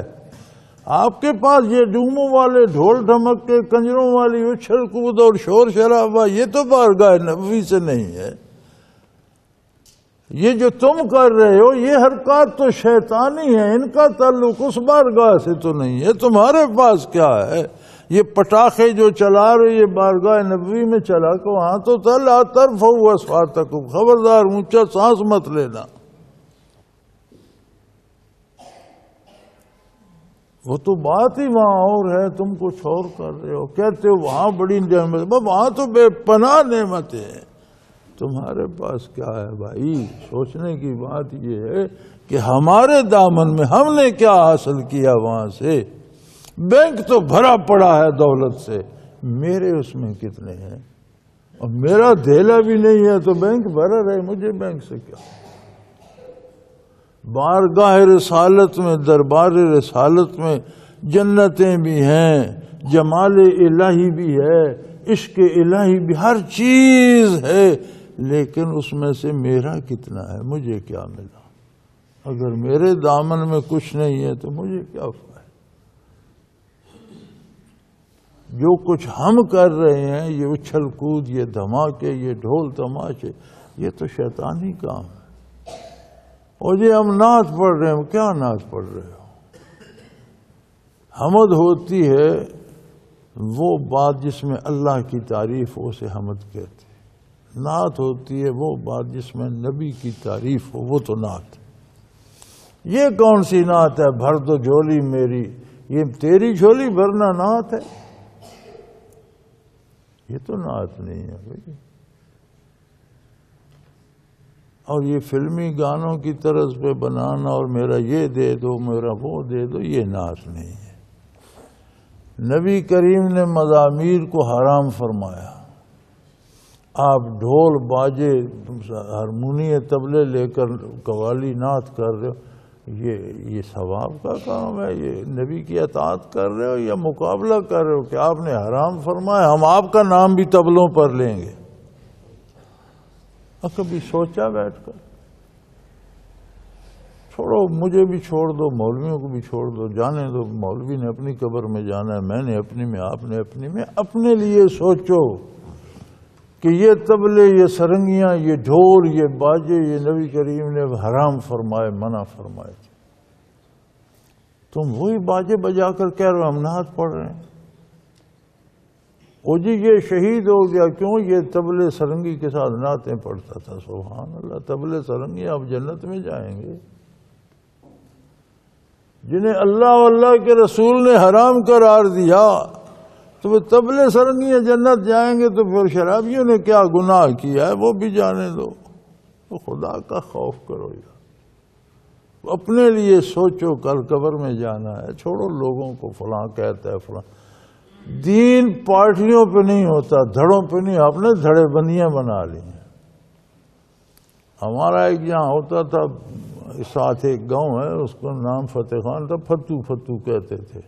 آپ کے پاس یہ ڈوموں والے ڈھول ڈھمک کے کنجروں والی اچھل کود اور شور شرابہ، یہ تو بارگاہ نبوی سے نہیں ہے۔ یہ جو تم کر رہے ہو یہ حرکات تو شیطانی ہیں، ان کا تعلق اس بارگاہ سے تو نہیں ہے۔ تمہارے پاس کیا ہے؟ یہ پٹاخے جو چلا رہے یہ بارگاہ نبوی میں چلا کہ وہاں تو تھا لا ترفعوا اصواتکم، خبردار اونچا سانس مت لینا. وہ تو بات ہی وہاں اور ہے، تم کچھ اور کر رہے ہو. کہتے ہو وہاں بڑی نعمت، وہاں تو بے پناہ نعمتیں ہیں، تمہارے پاس کیا ہے بھائی؟ سوچنے کی بات یہ ہے کہ ہمارے دامن میں ہم نے کیا حاصل کیا وہاں سے. بینک تو بھرا پڑا ہے دولت سے، میرے اس میں کتنے ہیں؟ اور میرا دھیلا بھی نہیں ہے تو بینک بھرا رہے، مجھے بینک سے کیا؟ بارگاہ رسالت میں، دربار رسالت میں جنتیں بھی ہیں، جمال الہی بھی ہے، عشق الہی بھی، ہر چیز ہے، لیکن اس میں سے میرا کتنا ہے؟ مجھے کیا ملا؟ اگر میرے دامن میں کچھ نہیں ہے تو مجھے کیا فائدہ؟ جو کچھ ہم کر رہے ہیں، یہ اچھل کود، یہ دھماکے، یہ ڈھول تماشے، یہ تو شیطانی کام ہے. اور یہ ہم نعت پڑھ رہے ہیں، کیا نعت پڑھ رہے ہو؟ حمد ہوتی ہے وہ بات جس میں اللہ کی تعریف ہو، اسے حمد کہتے ہیں. نعت ہوتی ہے وہ بات جس میں نبی کی تعریف ہو، وہ تو نعت. یہ کون سی نعت ہے؟ بھر دو جھولی میری، یہ تیری جھولی بھرنا نعت ہے؟ یہ تو نعت نہیں ہے بھائی. اور یہ فلمی گانوں کی طرز پہ بنانا اور میرا یہ دے دو، میرا وہ دے دو، یہ نعت نہیں ہے. نبی کریم نے مزامیر کو حرام فرمایا. آپ ڈھول باجے ہارمونی طبلے لے کر قوالی نعت کر رہے ہو، یہ ثواب کا کام ہے؟ یہ نبی کی اطاعت کر رہے ہو یا مقابلہ کر رہے ہو کہ آپ نے حرام فرمایا، ہم آپ کا نام بھی طبلوں پر لیں گے؟ اور کبھی سوچا بیٹھ کر؟ چھوڑو، مجھے بھی چھوڑ دو، مولویوں کو بھی چھوڑ دو، جانے دو. مولوی نے اپنی قبر میں جانا ہے، میں نے اپنی میں، آپ نے اپنی میں. اپنے لیے سوچو کہ یہ طبلے، یہ سرنگیاں، یہ ڈھول، یہ باجے، یہ نبی کریم نے حرام فرمائے، منع فرمائے تھے. تم وہی باجے بجا کر کہہ رہے ہو ہم نعت پڑھ رہے ہیں. او جی یہ شہید ہو گیا، کیوں؟ یہ طبلے سرنگی کے ساتھ نعتیں پڑھتا تھا. سبحان اللہ، طبلے سرنگی آپ جنت میں جائیں گے. جنہیں اللہ و اللہ کے رسول نے حرام قرار دیا تو وہ طبلے سرنگیاں جنت جائیں گے، تو پھر شرابیوں نے کیا گناہ کیا ہے وہ بھی جانے دو. تو خدا کا خوف کرو یار، اپنے لیے سوچو. کل قبر میں جانا ہے، چھوڑو لوگوں کو فلاں کہتا ہے فلاں. دین پارٹیوں پہ نہیں ہوتا، دھڑوں پہ نہیں. آپ نے دھڑے بندیاں بنا لی ہیں. ہمارا ایک یہاں ہوتا تھا، ساتھ ایک گاؤں ہے، اس کا نام فتح خان تھا، فتو فتو کہتے تھے.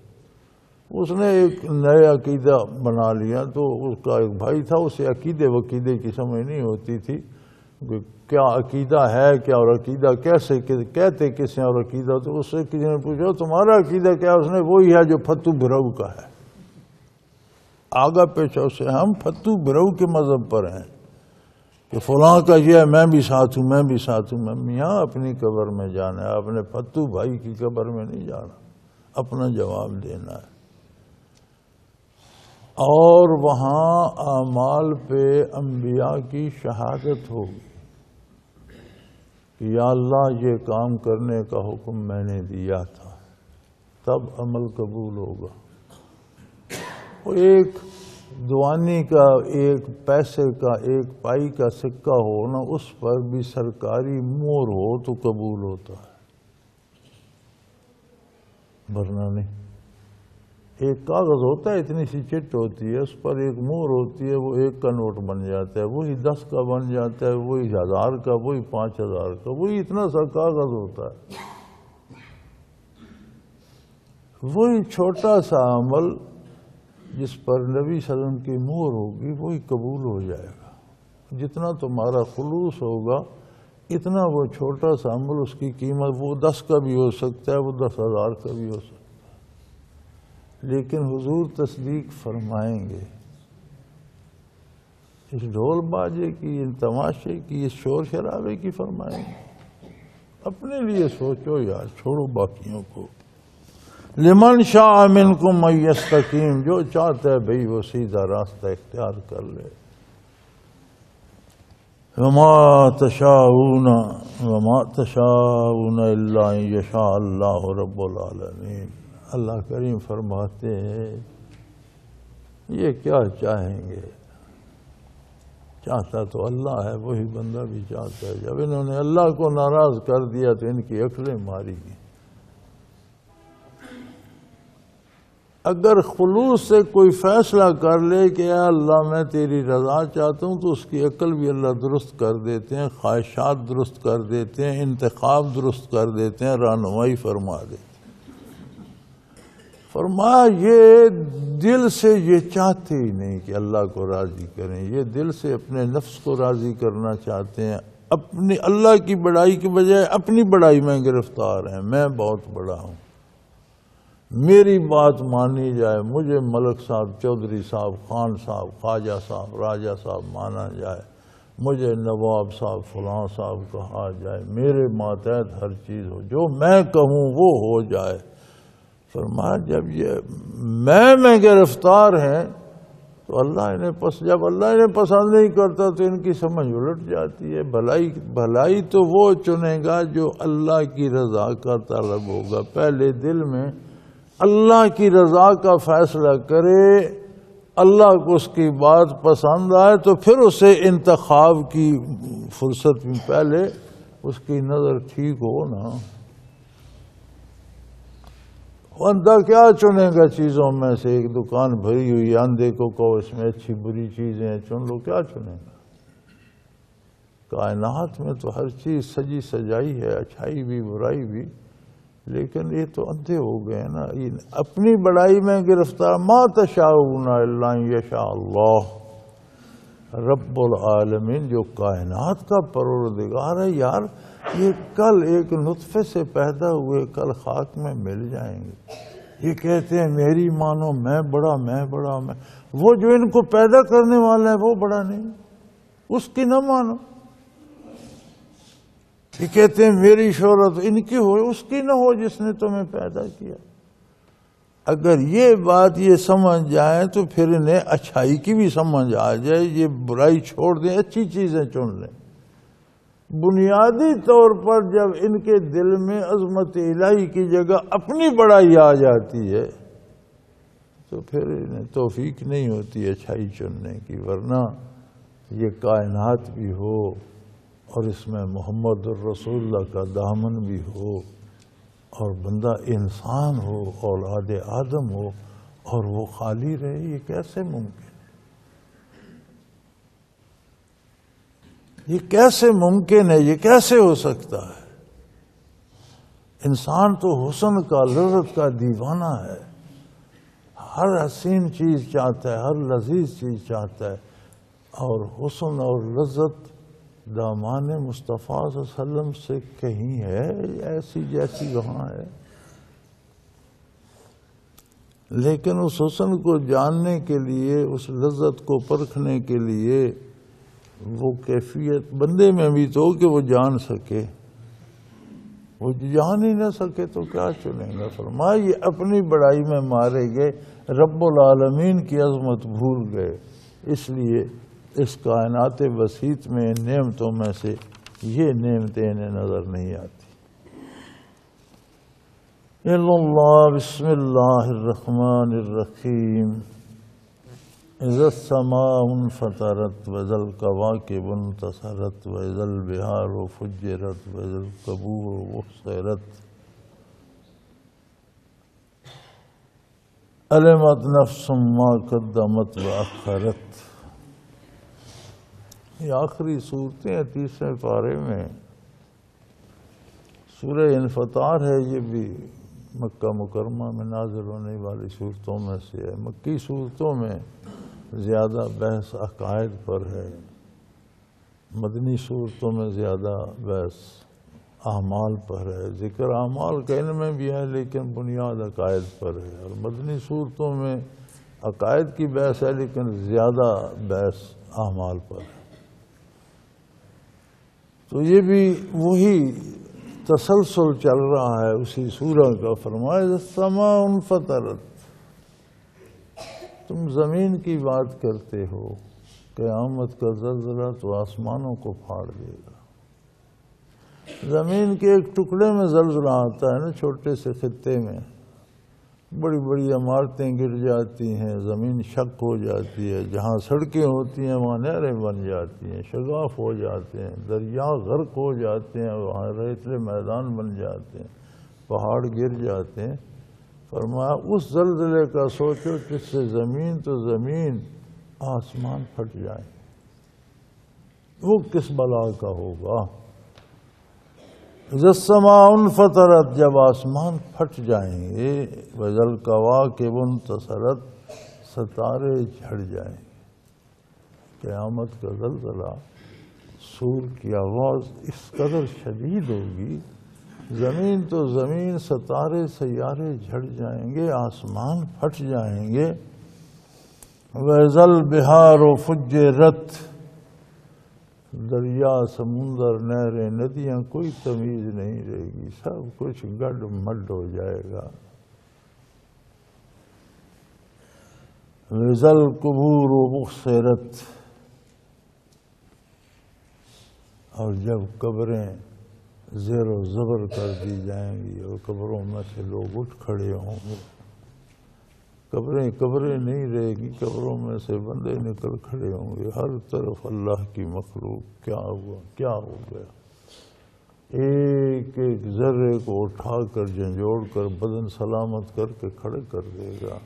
اس نے ایک نیا عقیدہ بنا لیا. تو اس کا ایک بھائی تھا، اسے عقیدے وقیدے کی سمجھ نہیں ہوتی تھی کہ کیا عقیدہ ہے کیا، اور عقیدہ کیسے کہتے کسے، اور عقیدہ. تو اس سے کسی نے پوچھا تمہارا عقیدہ کیا؟ اس نے وہی ہے جو فتو برو کا ہے. آگا پیچھا سے ہم فتو برو کے مذہب پر ہیں کہ فلاں کا یہ ہے، میں بھی ساتھ ہوں، میں بھی ساتھ ہوں. میں میاں اپنی قبر میں جانا ہے، اپنے فتو بھائی کی قبر میں نہیں جانا. اپنا جواب دینا ہے. اور وہاں اعمال پہ انبیاء کی شہادت ہوگی کہ یا اللہ یہ کام کرنے کا حکم میں نے دیا تھا، تب عمل قبول ہوگا. وہ ایک دوانی کا، ایک پیسے کا، ایک پائی کا سکہ ہو نا، اس پر بھی سرکاری مہر ہو تو قبول ہوتا ہے، ورنہ نہیں. ایک کاغذ ہوتا ہے، اتنی سی چٹ ہوتی ہے، اس پر ایک مہر ہوتی ہے، وہ 1 کا نوٹ بن جاتا ہے، وہی 10 کا بن جاتا ہے، وہی 1000 کا، وہی 5000 کا، وہی اتنا سا کاغذ ہوتا ہے. وہی چھوٹا سا عمل جس پر نبی صلی اللہ علیہ وسلم کی مہر ہوگی وہی قبول ہو جائے گا. جتنا تمہارا خلوص ہوگا اتنا وہ چھوٹا سا عمل، اس کی قیمت وہ 10 کا بھی ہو سکتا ہے، وہ 10,000 کا بھی ہو سکتا ہے. لیکن حضور تصدیق فرمائیں گے اس ڈھول باجے کی، ان تماشے کی، اس شور شرابے کی فرمائیں گے. اپنے لیے سوچو یار، چھوڑو باقیوں کو. لمن شاء منکم ان یستقیم، جو چاہتا ہے بھئی وہ سیدھا راستہ اختیار کر لے. وما تشاءون الا ان یشاء اللہ رب العالمین. اللہ کریم فرماتے ہیں یہ کیا چاہیں گے، چاہتا تو اللہ ہے، وہی بندہ بھی چاہتا ہے. جب انہوں نے اللہ کو ناراض کر دیا تو ان کی عقلیں ماری گئی. اگر خلوص سے کوئی فیصلہ کر لے کہ اے اللہ میں تیری رضا چاہتا ہوں، تو اس کی عقل بھی اللہ درست کر دیتے ہیں، خواہشات درست کر دیتے ہیں، انتخاب درست کر دیتے ہیں، رہنمائی فرما دیتے ہیں. فرمایا یہ دل سے یہ چاہتے ہی نہیں کہ اللہ کو راضی کریں، یہ دل سے اپنے نفس کو راضی کرنا چاہتے ہیں، اپنی اللہ کی بڑائی کی بجائے اپنی بڑائی میں گرفتار ہیں. میں بہت بڑا ہوں، میری بات مانی جائے، مجھے ملک صاحب، چودھری صاحب، خان صاحب، خواجہ صاحب، راجہ صاحب مانا جائے، مجھے نواب صاحب، فلاں صاحب کہا جائے، میرے ماتحت ہر چیز ہو، جو میں کہوں وہ ہو جائے. فرمایا جب یہ میں گرفتار ہیں تو جب اللہ انہیں پسند نہیں کرتا تو ان کی سمجھ الٹ جاتی ہے. بھلائی تو وہ چنے گا جو اللہ کی رضا کا طالب ہوگا. پہلے دل میں اللہ کی رضا کا فیصلہ کرے، اللہ کو اس کی بات پسند آئے تو پھر اسے انتخاب کی فرصت میں پہلے اس کی نظر ٹھیک ہو نا. بندہ کیا چنے گا چیزوں میں سے؟ ایک دکان بھری ہوئی، اندھے کو کہو اس میں اچھی بری چیزیں ہیں، چن لو، کیا چنے گا؟ کائنات میں تو ہر چیز سجی سجائی ہے، اچھائی بھی برائی بھی، لیکن یہ تو اندھے ہو گئے نا، اپنی بڑائی میں گرفتار. ما تشاءون الا ان یشاء اللہ رب العالمین. جو کائنات کا پروردگار ہے یار، یہ کل ایک نطفے سے پیدا ہوئے کل خاک میں مل جائیں گے. یہ کہتے ہیں میری مانو، میں بڑا، میں بڑا، میں. وہ جو ان کو پیدا کرنے والا ہے وہ بڑا نہیں، اس کی نہ مانو. یہ کہتے ہیں میری شہرت ان کی ہو، اس کی نہ ہو جس نے تمہیں پیدا کیا. اگر یہ بات یہ سمجھ جائیں تو پھر انہیں اچھائی کی بھی سمجھ آ جائے، یہ برائی چھوڑ دیں، اچھی چیزیں چن لیں. بنیادی طور پر جب ان کے دل میں عظمت الہی کی جگہ اپنی بڑائی آ جاتی ہے تو پھر انہیں توفیق نہیں ہوتی اچھائی چننے کی. ورنہ یہ کائنات بھی ہو اور اس میں محمد الرسول اللہ کا دامن بھی ہو اور بندہ انسان ہو، اولاد آدم ہو، اور وہ خالی رہے، یہ کیسے ممکن؟ یہ کیسے ممکن ہے؟ یہ کیسے ہو سکتا ہے؟ انسان تو حسن کا، لذت کا دیوانہ ہے، ہر حسین چیز چاہتا ہے، ہر لذیذ چیز چاہتا ہے. اور حسن اور لذت دامان مصطفیٰ صلی اللہ علیہ وسلم سے کہیں ہے ایسی جیسی وہاں ہے. لیکن اس حسن کو جاننے کے لیے، اس لذت کو پرکھنے کے لیے وہ کیفیت بندے میں بھی تو کہ وہ جان سکے. وہ جان ہی نہ سکے تو کیا چنے گا؟ فرمایا یہ اپنی بڑائی میں مارے گئے، رب العالمین کی عظمت بھول گئے. اس لیے اس کائنات وسیط میں نعمتوں میں سے یہ نعمتیں انہیں نظر نہیں آتی. اللہ بسم اللہ الرحمن الرحیم. اذا السماء انفطرت واذا الكواكب انتثرت واذا البحار فجرت واذا القبور بحصرت علمت نفس ما قدمت واخرت. یہ آخری صورتیں ہیں 30ویں پارے میں. سورہ انفطار ہے، یہ بھی مکہ مکرمہ میں نازل ہونے والی صورتوں میں سے ہے. مکی صورتوں میں زیادہ بحث عقائد پر ہے، مدنی صورتوں میں زیادہ بحث اعمال پر ہے. ذکر اعمال کا ان میں بھی ہے لیکن بنیاد عقائد پر ہے. اور مدنی صورتوں میں عقائد کی بحث ہے لیکن زیادہ بحث اعمال پر ہے. تو یہ بھی وہی تسلسل چل رہا ہے اسی سورہ کا. فرمایا السماء انفطرت، تم زمین کی بات کرتے ہو، قیامت کا زلزلہ تو آسمانوں کو پھاڑ دے گا. زمین کے ایک ٹکڑے میں زلزلہ آتا ہے نا، چھوٹے سے خطے میں بڑی بڑی عمارتیں گر جاتی ہیں، زمین شق ہو جاتی ہے، جہاں سڑکیں ہوتی ہیں وہاں نہریں بن جاتی ہیں، شگاف ہو جاتے ہیں، دریا غرق ہو جاتے ہیں، وہاں ریتلے میدان بن جاتے ہیں، پہاڑ گر جاتے ہیں. فرمایا اس زلزلے کا سوچو جس سے زمین تو زمین آسمان پھٹ جائے، وہ کس بلا کا ہوگا. اذا السماء انفطرت، جب آسمان پھٹ جائیں گے، واذا الکواکب انتصرت، ستارے جھڑ جائیں گے. قیامت کا زلزلہ، سور کی آواز اس قدر شدید ہوگی، زمین تو زمین، ستارے سیارے جھڑ جائیں گے، آسمان پھٹ جائیں گے. وَإِذَا الْبِحَارُ فُجِّرَتْ، دریا، سمندر، نہریں، ندیاں، کوئی تمیز نہیں رہے گی، سب کچھ گڈ مڈ ہو جائے گا. وَإِذَا الْقُبُورُ بُعْثِرَتْ، اور جب قبریں زیر و زبر کر دی جائیں گی اور قبروں میں سے لوگ اٹھ کھڑے ہوں گے، قبریں نہیں رہے گی، قبروں میں سے بندے نکل کھڑے ہوں گے. ہر طرف اللہ کی مخلوق، کیا ہوا کیا ہو گیا. ایک ایک ذرے کو اٹھا کر جھنجھوڑ کر بدن سلامت کر کے کھڑے کر دے گا.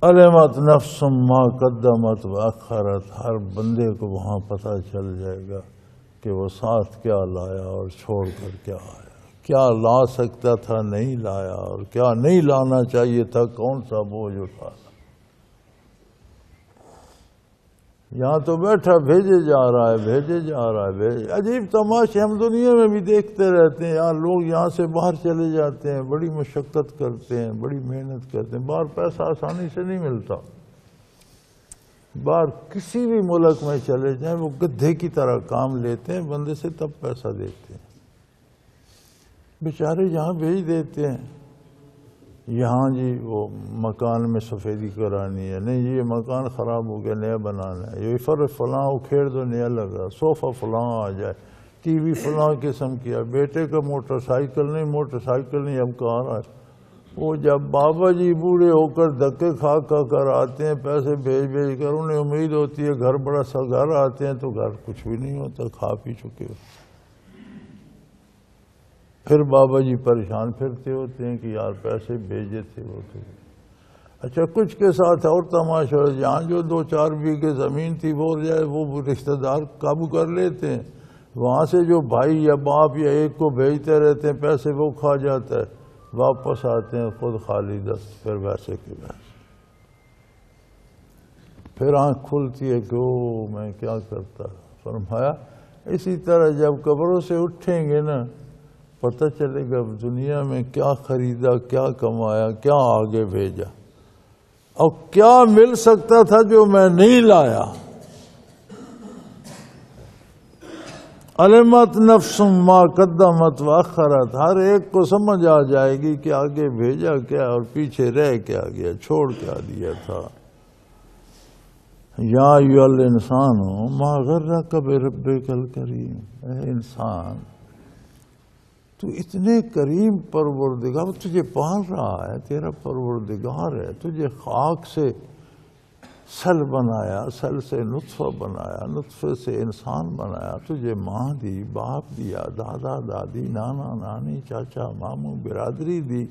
علمت نفس ما قدمت واخرت، ہر بندے کو وہاں پتہ چل جائے گا کہ وہ ساتھ کیا لایا اور چھوڑ کر کیا آیا، کیا لا سکتا تھا نہیں لایا، اور کیا نہیں لانا چاہیے تھا، کون سا بوجھ اٹھانا. یہاں تو بیٹھا بھیجے جا رہا ہے. عجیب تماشے ہم دنیا میں بھی دیکھتے رہتے ہیں. یار لوگ یہاں سے باہر چلے جاتے ہیں، بڑی مشقت کرتے ہیں، بڑی محنت کرتے ہیں، باہر پیسہ آسانی سے نہیں ملتا. باہر کسی بھی ملک میں چلے جائیں وہ گدھے کی طرح کام لیتے ہیں، بندے سے تب پیسہ دیتے ہیں. بیچارے یہاں بھیج دیتے ہیں، یہاں جی وہ مکان میں سفیدی کرانی ہے، نہیں یہ مکان خراب ہو گیا نیا بنانا ہے، یہ فلاں اکھیڑ دو نیا لگا، صوفہ فلاں آ جائے، ٹی وی فلاں قسم کیا، بیٹے کا موٹر سائیکل نہیں اب کار آئے. وہ جب بابا جی بوڑھے ہو کر دھکے کھا کر آتے ہیں، پیسے بھیج کر، انہیں امید ہوتی ہے گھر بڑا سا گھر، آتے ہیں تو گھر کچھ بھی نہیں ہوتا، کھا پی چکے ہو. پھر بابا جی پریشان پھرتے ہوتے ہیں کہ یار پیسے بھیجے تھے وہ تو. اچھا کچھ کے ساتھ اور تماشا، جہاں جو 2-4 بیگھے زمین تھی وہ جائے وہ رشتہ دار قابو کر لیتے ہیں، وہاں سے جو بھائی یا باپ یا ایک کو بھیجتے رہتے ہیں پیسے وہ کھا جاتا ہے، واپس آتے ہیں خود خالی دست، پھر ویسے کے ویسے. پھر آنکھ کھلتی ہے کہ او میں کیا کرتا. فرمایا اسی طرح جب قبروں سے اٹھیں گے نا، پتہ چلے گا دنیا میں کیا خریدا، کیا کمایا، کیا آگے بھیجا، اور کیا مل سکتا تھا جو میں نہیں لایا. علمت نفس ما قدمت واخرت، ہر ایک کو سمجھ آ جائے گی کہ آگے بھیجا کیا اور پیچھے رہ کیا گیا، چھوڑ کیا دیا تھا. یا ایھا الانسان ما غرک بربک الکریم، اے انسان تو اتنے کریم پروردگار، تجھے پال رہا ہے، تیرا پروردگار ہے، تجھے خاک سے سل بنایا، سل سے نطفہ بنایا، نطفے سے انسان بنایا، تجھے ماں دی، باپ دیا، دادا دادی، نانا نانی، چاچا ماموں، برادری دی،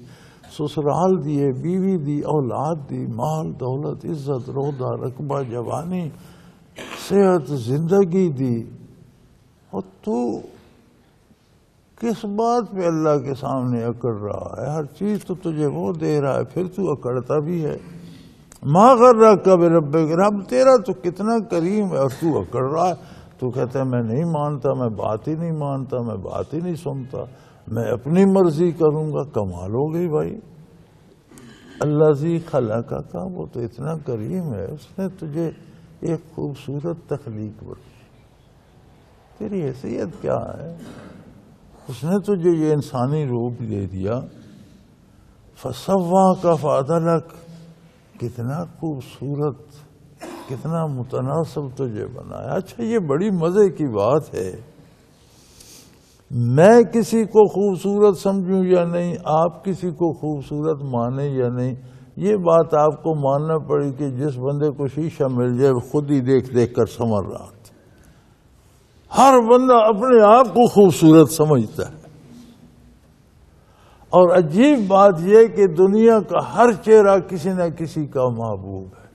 سسرال دیے، بیوی دی، اولاد دی، مال دولت، عزت، رودہ، رقبہ، جوانی، صحت، زندگی دی. اور تو کس بات پہ اللہ کے سامنے اکڑ رہا ہے؟ ہر چیز تو تجھے وہ دے رہا ہے، پھر تو اکڑتا بھی ہے. ما غرک بربک، رب تیرا تو کتنا کریم ہے اور تو اکڑ رہا ہے. تو کہتا ہے میں نہیں مانتا، میں بات ہی نہیں مانتا، میں بات ہی نہیں سنتا، میں اپنی مرضی کروں گا. کمال ہو گئی بھائی. اللہ ذی خلق کا، وہ تو اتنا کریم ہے، اس نے تجھے ایک خوبصورت تخلیق بخشی. تیری حیثیت کیا ہے؟ اس نے تجھے یہ انسانی روپ دے دیا، فسواک فعدلک، کتنا خوبصورت، کتنا متناسب تجھے بنایا۔ اچھا یہ بڑی مزے کی بات ہے، میں کسی کو خوبصورت سمجھوں یا نہیں، آپ کسی کو خوبصورت مانیں یا نہیں، یہ بات آپ کو ماننا پڑے کہ جس بندے کو شیشہ مل جائے خود ہی دیکھ دیکھ کر سنور رہا تھا۔ ہر بندہ اپنے آپ کو خوبصورت سمجھتا ہے، اور عجیب بات یہ کہ دنیا کا ہر چہرہ کسی نہ کسی کا محبوب ہے،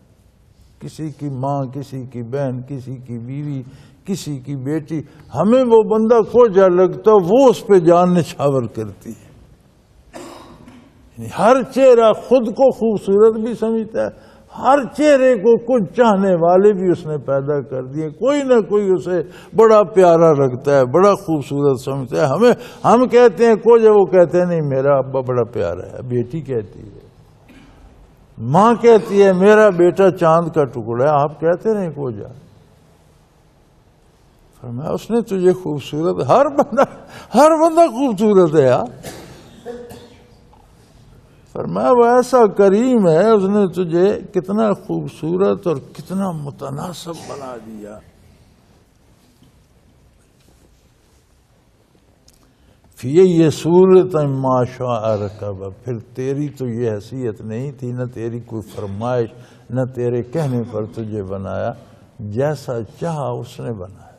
کسی کی ماں، کسی کی بہن، کسی کی بیوی، کسی کی بیٹی۔ ہمیں وہ بندہ کوجا لگتا وہ اس پہ جان نچھاور کرتی ہے۔ ہر چہرہ خود کو خوبصورت بھی سمجھتا ہے، ہر چہرے کو کچھ چاہنے والے بھی اس نے پیدا کر دیے، کوئی نہ کوئی اسے بڑا پیارا رکھتا ہے، بڑا خوبصورت سمجھتا ہے۔ ہم کہتے ہیں کوجا، وہ کہتے ہیں نہیں میرا ابا بڑا پیارا ہے، بیٹی کہتی ہے، ماں کہتی ہے میرا بیٹا چاند کا ٹکڑا ہے، آپ کہتے نہیں کوجا۔ فرمایا اس نے تجھے خوبصورت، ہر بندہ خوبصورت ہے یار۔ فرمایا وہ ایسا کریم ہے، اس نے تجھے کتنا خوبصورت اور کتنا متناسب بنا دیا۔ یہ صورت ما شاء رکب، پھر تیری تو یہ حیثیت نہیں تھی، نہ تیری کوئی فرمائش، نہ تیرے کہنے پر تجھے بنایا، جیسا چاہا اس نے بنایا۔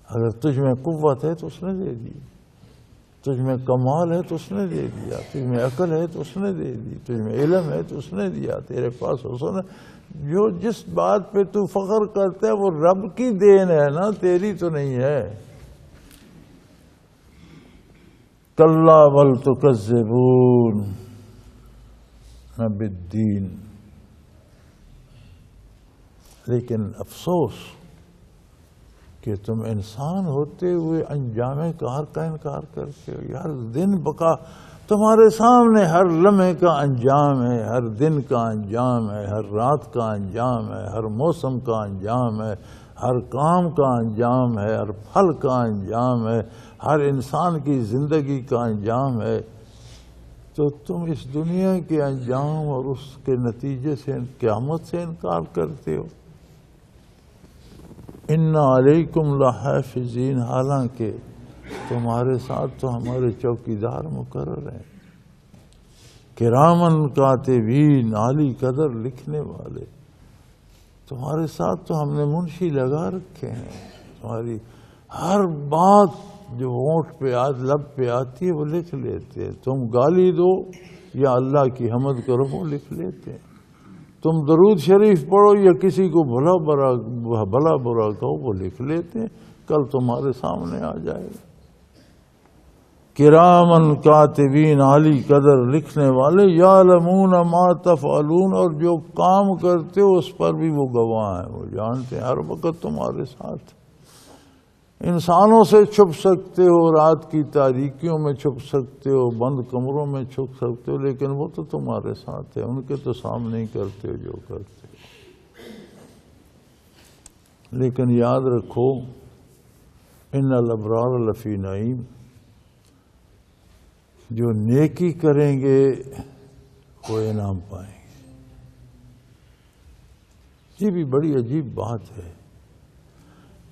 اگر تجھ میں قوت ہے تو اس نے دے دی، تجھ میں کمال ہے تو اس نے دے دیا، تجھ میں عقل ہے تو اس نے دے دی، تجھ میں علم ہے تو اس نے دیا، تیرے پاس حسن ہے۔ جو جس بات پہ تو فخر کرتا ہے وہ رب کی دین ہے نا، تیری تو نہیں ہے۔ کلا بل تکذبون بالدین، لیکن افسوس کہ تم انسان ہوتے ہوئے انجام کار کا انکار کرتے ہو۔ یار دن بقا تمہارے سامنے، ہر لمحے کا انجام ہے، ہر دن کا انجام ہے، ہر رات کا انجام ہے، ہر موسم کا انجام ہے، ہر کام کا انجام ہے، ہر پھل کا انجام ہے، ہر انسان کی زندگی کا انجام ہے، تو تم اس دنیا کے انجام اور اس کے نتیجے سے قیامت سے انکار کرتے ہو۔ اِنَّ عَلَيْكُمْ لَحَافِظِينَ، حالانکہ تمہارے ساتھ تو ہمارے چوکیدار مقرر ہیں، کرامن کاتبین، عالی قدر لکھنے والے، تمہارے ساتھ تو ہم نے منشی لگا رکھے ہیں، تمہاری ہر بات جو ہونٹ پہ لب پہ آتی ہے وہ لکھ لیتے ہیں، تم گالی دو یا اللہ کی حمد کرو وہ لکھ لیتے ہیں، تم درود شریف پڑھو یا کسی کو بھلا برا کہو وہ لکھ لیتے ہیں، کل تمہارے سامنے آ جائے گا۔ کرامن کاتبین، عالی قدر لکھنے والے، یعلمون ما تفعلون، اور جو کام کرتے ہو اس پر بھی وہ گواہ ہیں، وہ جانتے ہیں، ہر وقت تمہارے ساتھ۔ انسانوں سے چھپ سکتے ہو، رات کی تاریکیوں میں چھپ سکتے ہو، بند کمروں میں چھپ سکتے ہو، لیکن وہ تو تمہارے ساتھ ہے، ان کے تو سامنے ہی کرتے ہو جو کرتے ہو۔ لیکن یاد رکھو ان الابرار لفی نعیم، جو نیکی کریں گے وہ انعام پائیں گے۔ یہ بھی بڑی عجیب بات ہے،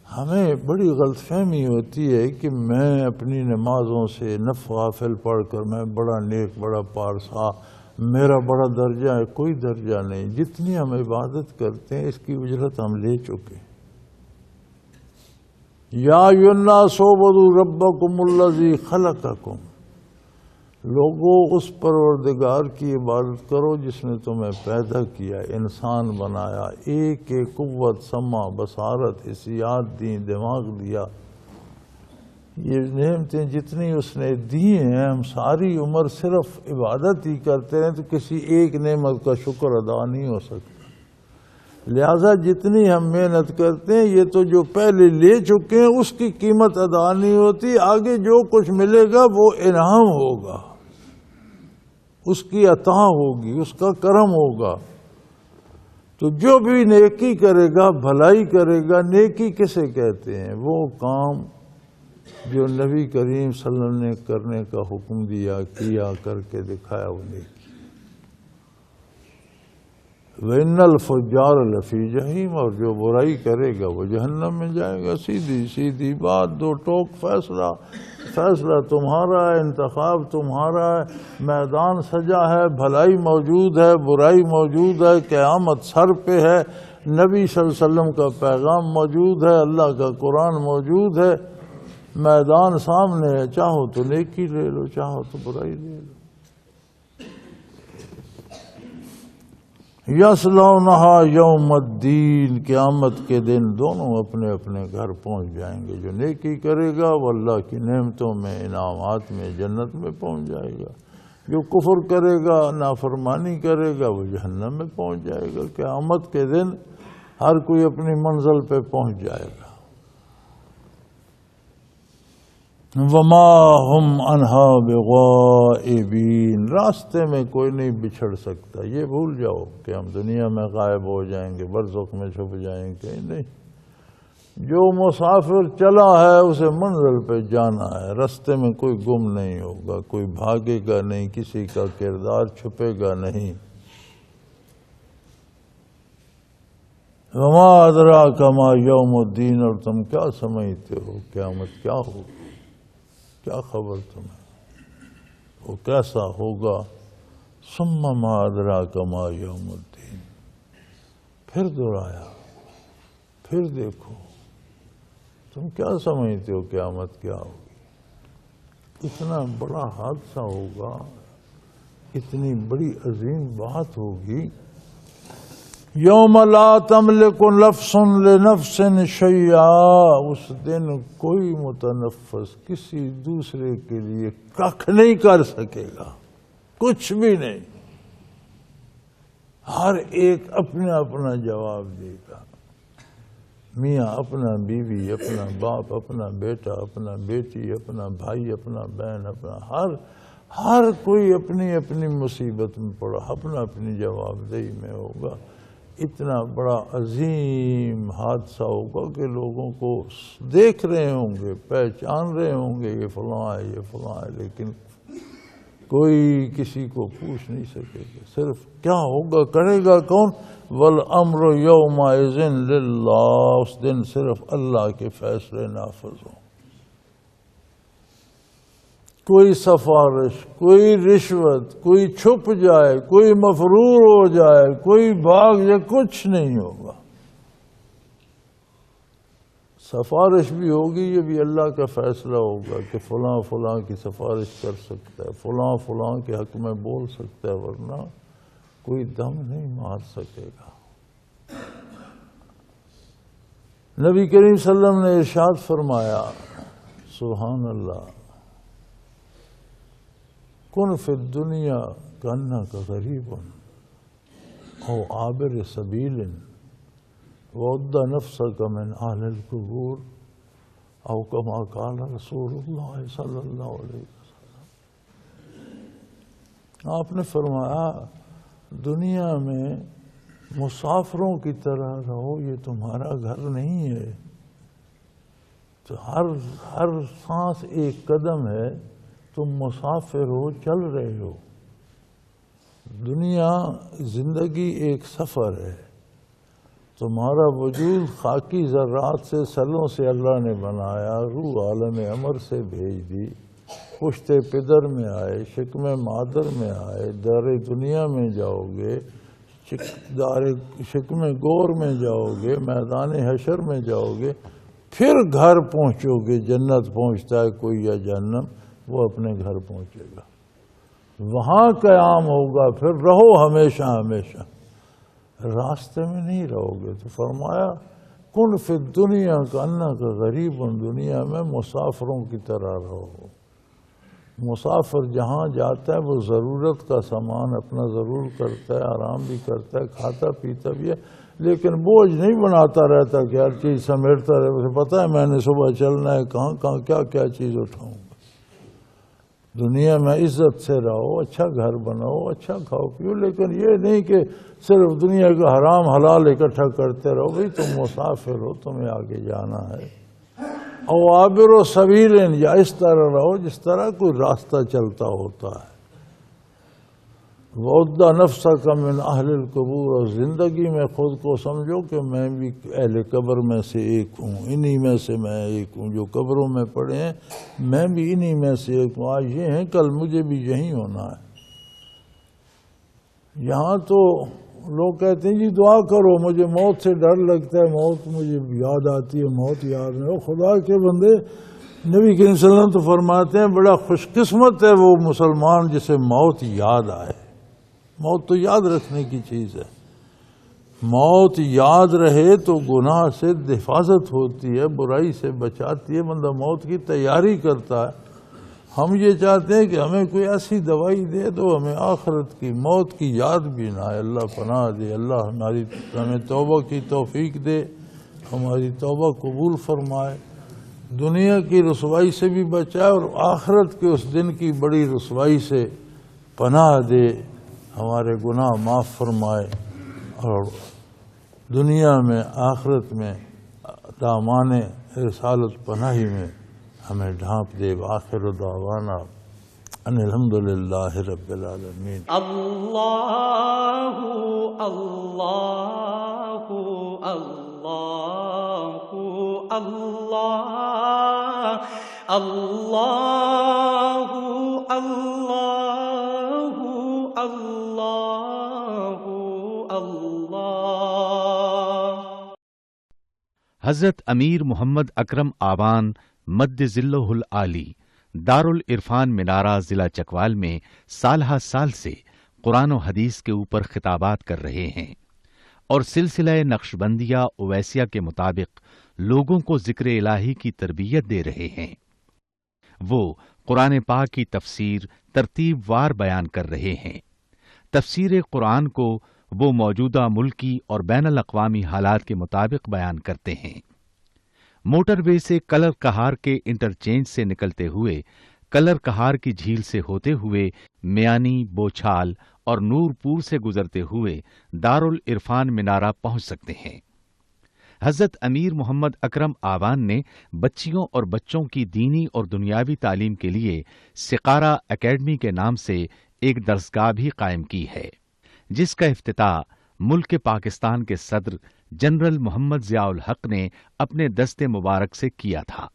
ہمیں بڑی غلط فہمی ہوتی ہے کہ میں اپنی نمازوں سے نوافل پڑھ کر میں بڑا نیک، بڑا پارسا، میرا بڑا درجہ ہے۔ کوئی درجہ نہیں، جتنی ہم عبادت کرتے ہیں اس کی اجرت ہم لے چکے۔ یا ایھا الناس اعبدوا ربکم الذی خلقکم، لوگوں اس پروردگار کی عبادت کرو جس نے تمہیں پیدا کیا، انسان بنایا، ایک ایک قوت، سمع، بصارت، حسیات دی، دماغ دیا۔ یہ نعمتیں جتنی اس نے دی ہیں، ہم ساری عمر صرف عبادت ہی کرتے ہیں تو کسی ایک نعمت کا شکر ادا نہیں ہو سکتا۔ لہذا جتنی ہم محنت کرتے ہیں یہ تو جو پہلے لے چکے ہیں اس کی قیمت ادا نہیں ہوتی، آگے جو کچھ ملے گا وہ انعام ہوگا، اس کی عطا ہوگی، اس کا کرم ہوگا۔ تو جو بھی نیکی کرے گا، بھلائی کرے گا، نیکی کسے کہتے ہیں؟ وہ کام جو نبی کریم صلی اللہ علیہ وسلم نے کرنے کا حکم دیا، کیا، کر کے دکھایا، وہ نیکی۔ وَإِنَّ الْفُجَّارَ لَفِي جَحِيمٍ، اور جو برائی کرے گا وہ جہنم میں جائے گا۔ سیدھی سیدھی بات، دو ٹوک فیصلہ تمہارا ہے، انتخاب تمہارا ہے، میدان سجا ہے، بھلائی موجود ہے، برائی موجود ہے، قیامت سر پہ ہے، نبی صلی اللہ علیہ وسلم کا پیغام موجود ہے، اللہ کا قرآن موجود ہے، میدان سامنے ہے، چاہو تو نیکی لے لو، چاہو تو برائی لے لو۔ یصلونہا یوم الدین، قیامت کے دن دونوں اپنے اپنے گھر پہنچ جائیں گے۔ جو نیکی کرے گا وہ اللہ کی نعمتوں میں، انعامات میں، جنت میں پہنچ جائے گا۔ جو کفر کرے گا، نافرمانی کرے گا، وہ جہنم میں پہنچ جائے گا۔ قیامت کے دن ہر کوئی اپنی منزل پہ پہنچ جائے گا۔ وَمَا هُمْ عَنْهَا بِغَائِبِينَ، راستے میں کوئی نہیں بچھڑ سکتا۔ یہ بھول جاؤ کہ ہم دنیا میں غائب ہو جائیں گے، برزخ میں چھپ جائیں گے، نہیں۔ جو مسافر چلا ہے اسے منزل پہ جانا ہے، راستے میں کوئی گم نہیں ہوگا، کوئی بھاگے گا نہیں، کسی کا کردار چھپے گا نہیں۔ وَمَا أَدْرَاكَ مَا يَوْمُ الدِّينِ، اور تم کیا سمجھتے ہو قیامت کیا ہوگی؟ کیا خبر تمہیں وہ کیسا ہوگا؟ ثم ما ادراک ما یوم الدین، پھر دہرایا، پھر دیکھو تم کیا سمجھتے ہو قیامت کیا ہوگی؟ اتنا بڑا حادثہ ہوگا، اتنی بڑی عظیم بات ہوگی۔ یوم لا تملک نفس لنفس شیئا، اس دن کوئی متنفس کسی دوسرے کے لیے کخ نہیں کر سکے گا، کچھ بھی نہیں۔ ہر ایک اپنا اپنا جواب دے گا، میاں اپنا، بیوی اپنا، باپ اپنا، بیٹا اپنا، بیٹی اپنا، بھائی اپنا، بہن اپنا، ہر کوئی اپنی اپنی مصیبت میں پڑا، اپنا اپنی جواب دہی میں ہوگا۔ اتنا بڑا عظیم حادثہ ہوگا کہ لوگوں کو دیکھ رہے ہوں گے، پہچان رہے ہوں گے، یہ فلاں ہے، یہ فلاں ہے، لیکن کوئی کسی کو پوچھ نہیں سکے گا۔ صرف کیا ہوگا، کرے گا کون؟ والامر یومئذ للہ، اس دن صرف اللہ کے فیصلے نافذ ہوں۔ کوئی سفارش، کوئی رشوت، کوئی چھپ جائے، کوئی مفرور ہو جائے، کوئی بھاگ جائے، کچھ نہیں ہوگا۔ سفارش بھی ہوگی، یہ بھی اللہ کا فیصلہ ہوگا کہ فلاں فلاں کی سفارش کر سکتا ہے، فلاں فلاں کے حق میں بول سکتا ہے، ورنہ کوئی دم نہیں مار سکے گا۔ نبی کریم صلی اللہ علیہ وسلم نے ارشاد فرمایا، سبحان اللہ، کن فی الدنیا کانک غریب او عابر سبیل وعد نفسک من اہل القبور او کما قال رسول اللہ صلی اللہ علیہ وسلم۔ آپ نے فرمایا دنیا میں مسافروں کی طرح رہو، یہ تمہارا گھر نہیں ہے۔ تو ہر سانس ایک قدم ہے، تم مسافر ہو، چل رہے ہو۔ دنیا زندگی ایک سفر ہے۔ تمہارا وجود خاکی ذرات سے، سلوں سے اللہ نے بنایا، روح عالم امر سے بھیج دی، پشت پدر میں آئے، شکم مادر میں آئے، دار دنیا میں جاؤ گے، شکم گور میں جاؤ گے، میدان حشر میں جاؤ گے، پھر گھر پہنچو گے۔ جنت پہنچتا ہے کوئی یا جہنم، وہ اپنے گھر پہنچے گا، وہاں قیام ہوگا، پھر رہو ہمیشہ ہمیشہ، راستے میں نہیں رہو گے۔ تو فرمایا کن فی الدنیا کانک غریب، دنیا میں مسافروں کی طرح رہو۔ مسافر جہاں جاتا ہے وہ ضرورت کا سامان اپنا ضرور کرتا ہے، آرام بھی کرتا ہے، کھاتا پیتا بھی ہے، لیکن بوجھ نہیں بناتا رہتا کہ ہر چیز سمیٹتا رہے۔ اسے پتہ ہے میں نے صبح چلنا ہے، کہاں کہاں کیا کیا چیز اٹھاؤں گا۔ دنیا میں عزت سے رہو، اچھا گھر بناؤ، اچھا کھاؤ پیو، لیکن یہ نہیں کہ صرف دنیا کا حرام حلال اکٹھا کرتے رہو. بھائی تم مسافر ہو، تمہیں آگے جانا ہے. او عابر و سبیل، یا اس طرح رہو جس طرح کوئی راستہ چلتا ہوتا ہے. وَعُدَّ نَفْسَكَ مِنْ أَهْلِ الْقُبُورِ، اور زندگی میں خود کو سمجھو کہ میں بھی اہل قبر میں سے ایک ہوں، انہی میں سے میں ایک ہوں. جو قبروں میں پڑے ہیں میں بھی انہی میں سے ایک ہوں. آج یہ ہیں، کل مجھے بھی یہی ہونا ہے. یہاں تو لوگ کہتے ہیں جی دعا کرو، مجھے موت سے ڈر لگتا ہے، موت مجھے یاد آتی ہے، موت یاد نہیں. خدا کے بندے، نبی کریم صلی اللہ علیہ وسلم تو فرماتے ہیں بڑا خوش قسمت ہے وہ مسلمان جسے موت یاد آئے. موت تو یاد رکھنے کی چیز ہے. موت یاد رہے تو گناہ سے حفاظت ہوتی ہے، برائی سے بچاتی ہے، بندہ موت کی تیاری کرتا ہے. ہم یہ چاہتے ہیں کہ ہمیں کوئی ایسی دوائی دے دو ہمیں آخرت کی موت کی یاد بھی نہ آئے. اللہ پناہ دے، اللہ ہمیں توبہ کی توفیق دے، ہماری توبہ قبول فرمائے، دنیا کی رسوائی سے بھی بچائے اور آخرت کے اس دن کی بڑی رسوائی سے پناہ دے، ہمارے گناہ معاف فرمائے اور دنیا میں آخرت میں دامان رسالت پناہی میں ہمیں ڈھانپ دے. آخر دعوانا ان الحمدللہ رب العالمین. اللہ اللہ اللہ اللہ اللہ اللہ اللہ اللہ. حضرت امیر محمد اکرم آوان مد ذلہ العالی دارالعرفان منارہ ضلع چکوال میں سالہ سال سے قرآن و حدیث کے اوپر خطابات کر رہے ہیں اور سلسلہ نقشبندیہ اویسیہ کے مطابق لوگوں کو ذکر الہی کی تربیت دے رہے ہیں. وہ قرآن پاک کی تفسیر ترتیب وار بیان کر رہے ہیں. تفسیر قرآن کو وہ موجودہ ملکی اور بین الاقوامی حالات کے مطابق بیان کرتے ہیں. موٹر وے سے کلر کہار کے انٹرچینج سے نکلتے ہوئے، کلر کہار کی جھیل سے ہوتے ہوئے، میانی، بوچھال اور نورپور سے گزرتے ہوئے دارالعرفان منارہ پہنچ سکتے ہیں. حضرت امیر محمد اکرم آوان نے بچیوں اور بچوں کی دینی اور دنیاوی تعلیم کے لیے سقارہ اکیڈمی کے نام سے ایک درسگاہ بھی قائم کی ہے، جس کا افتتاح ملک پاکستان کے صدر جنرل محمد ضیاء الحق نے اپنے دست مبارک سے کیا تھا.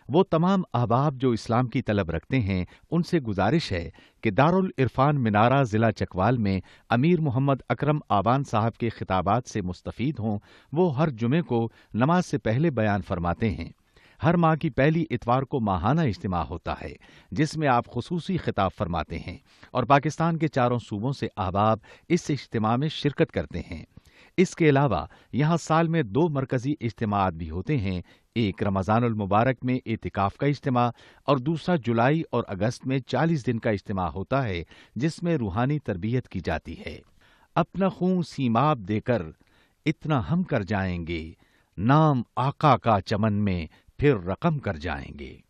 وہ تمام احباب جو اسلام کی طلب رکھتے ہیں ان سے گزارش ہے کہ دارالعرفان منارہ ضلع چکوال میں امیر محمد اکرم آوان صاحب کے خطابات سے مستفید ہوں. وہ ہر جمعے کو نماز سے پہلے بیان فرماتے ہیں. ہر ماہ کی پہلی اتوار کو ماہانہ اجتماع ہوتا ہے جس میں آپ خصوصی خطاب فرماتے ہیں اور پاکستان کے چاروں صوبوں سے احباب اس اجتماع میں شرکت کرتے ہیں. اس کے علاوہ یہاں سال میں 2 مرکزی اجتماعات بھی ہوتے ہیں، ایک رمضان المبارک میں اعتکاف کا اجتماع اور دوسرا جولائی اور اگست میں 40 دن کا اجتماع ہوتا ہے جس میں روحانی تربیت کی جاتی ہے. اپنا خون سیماب دے کر اتنا ہم کر جائیں گے، نام آقا کا چمن میں پھر رقم کر جائیں گے.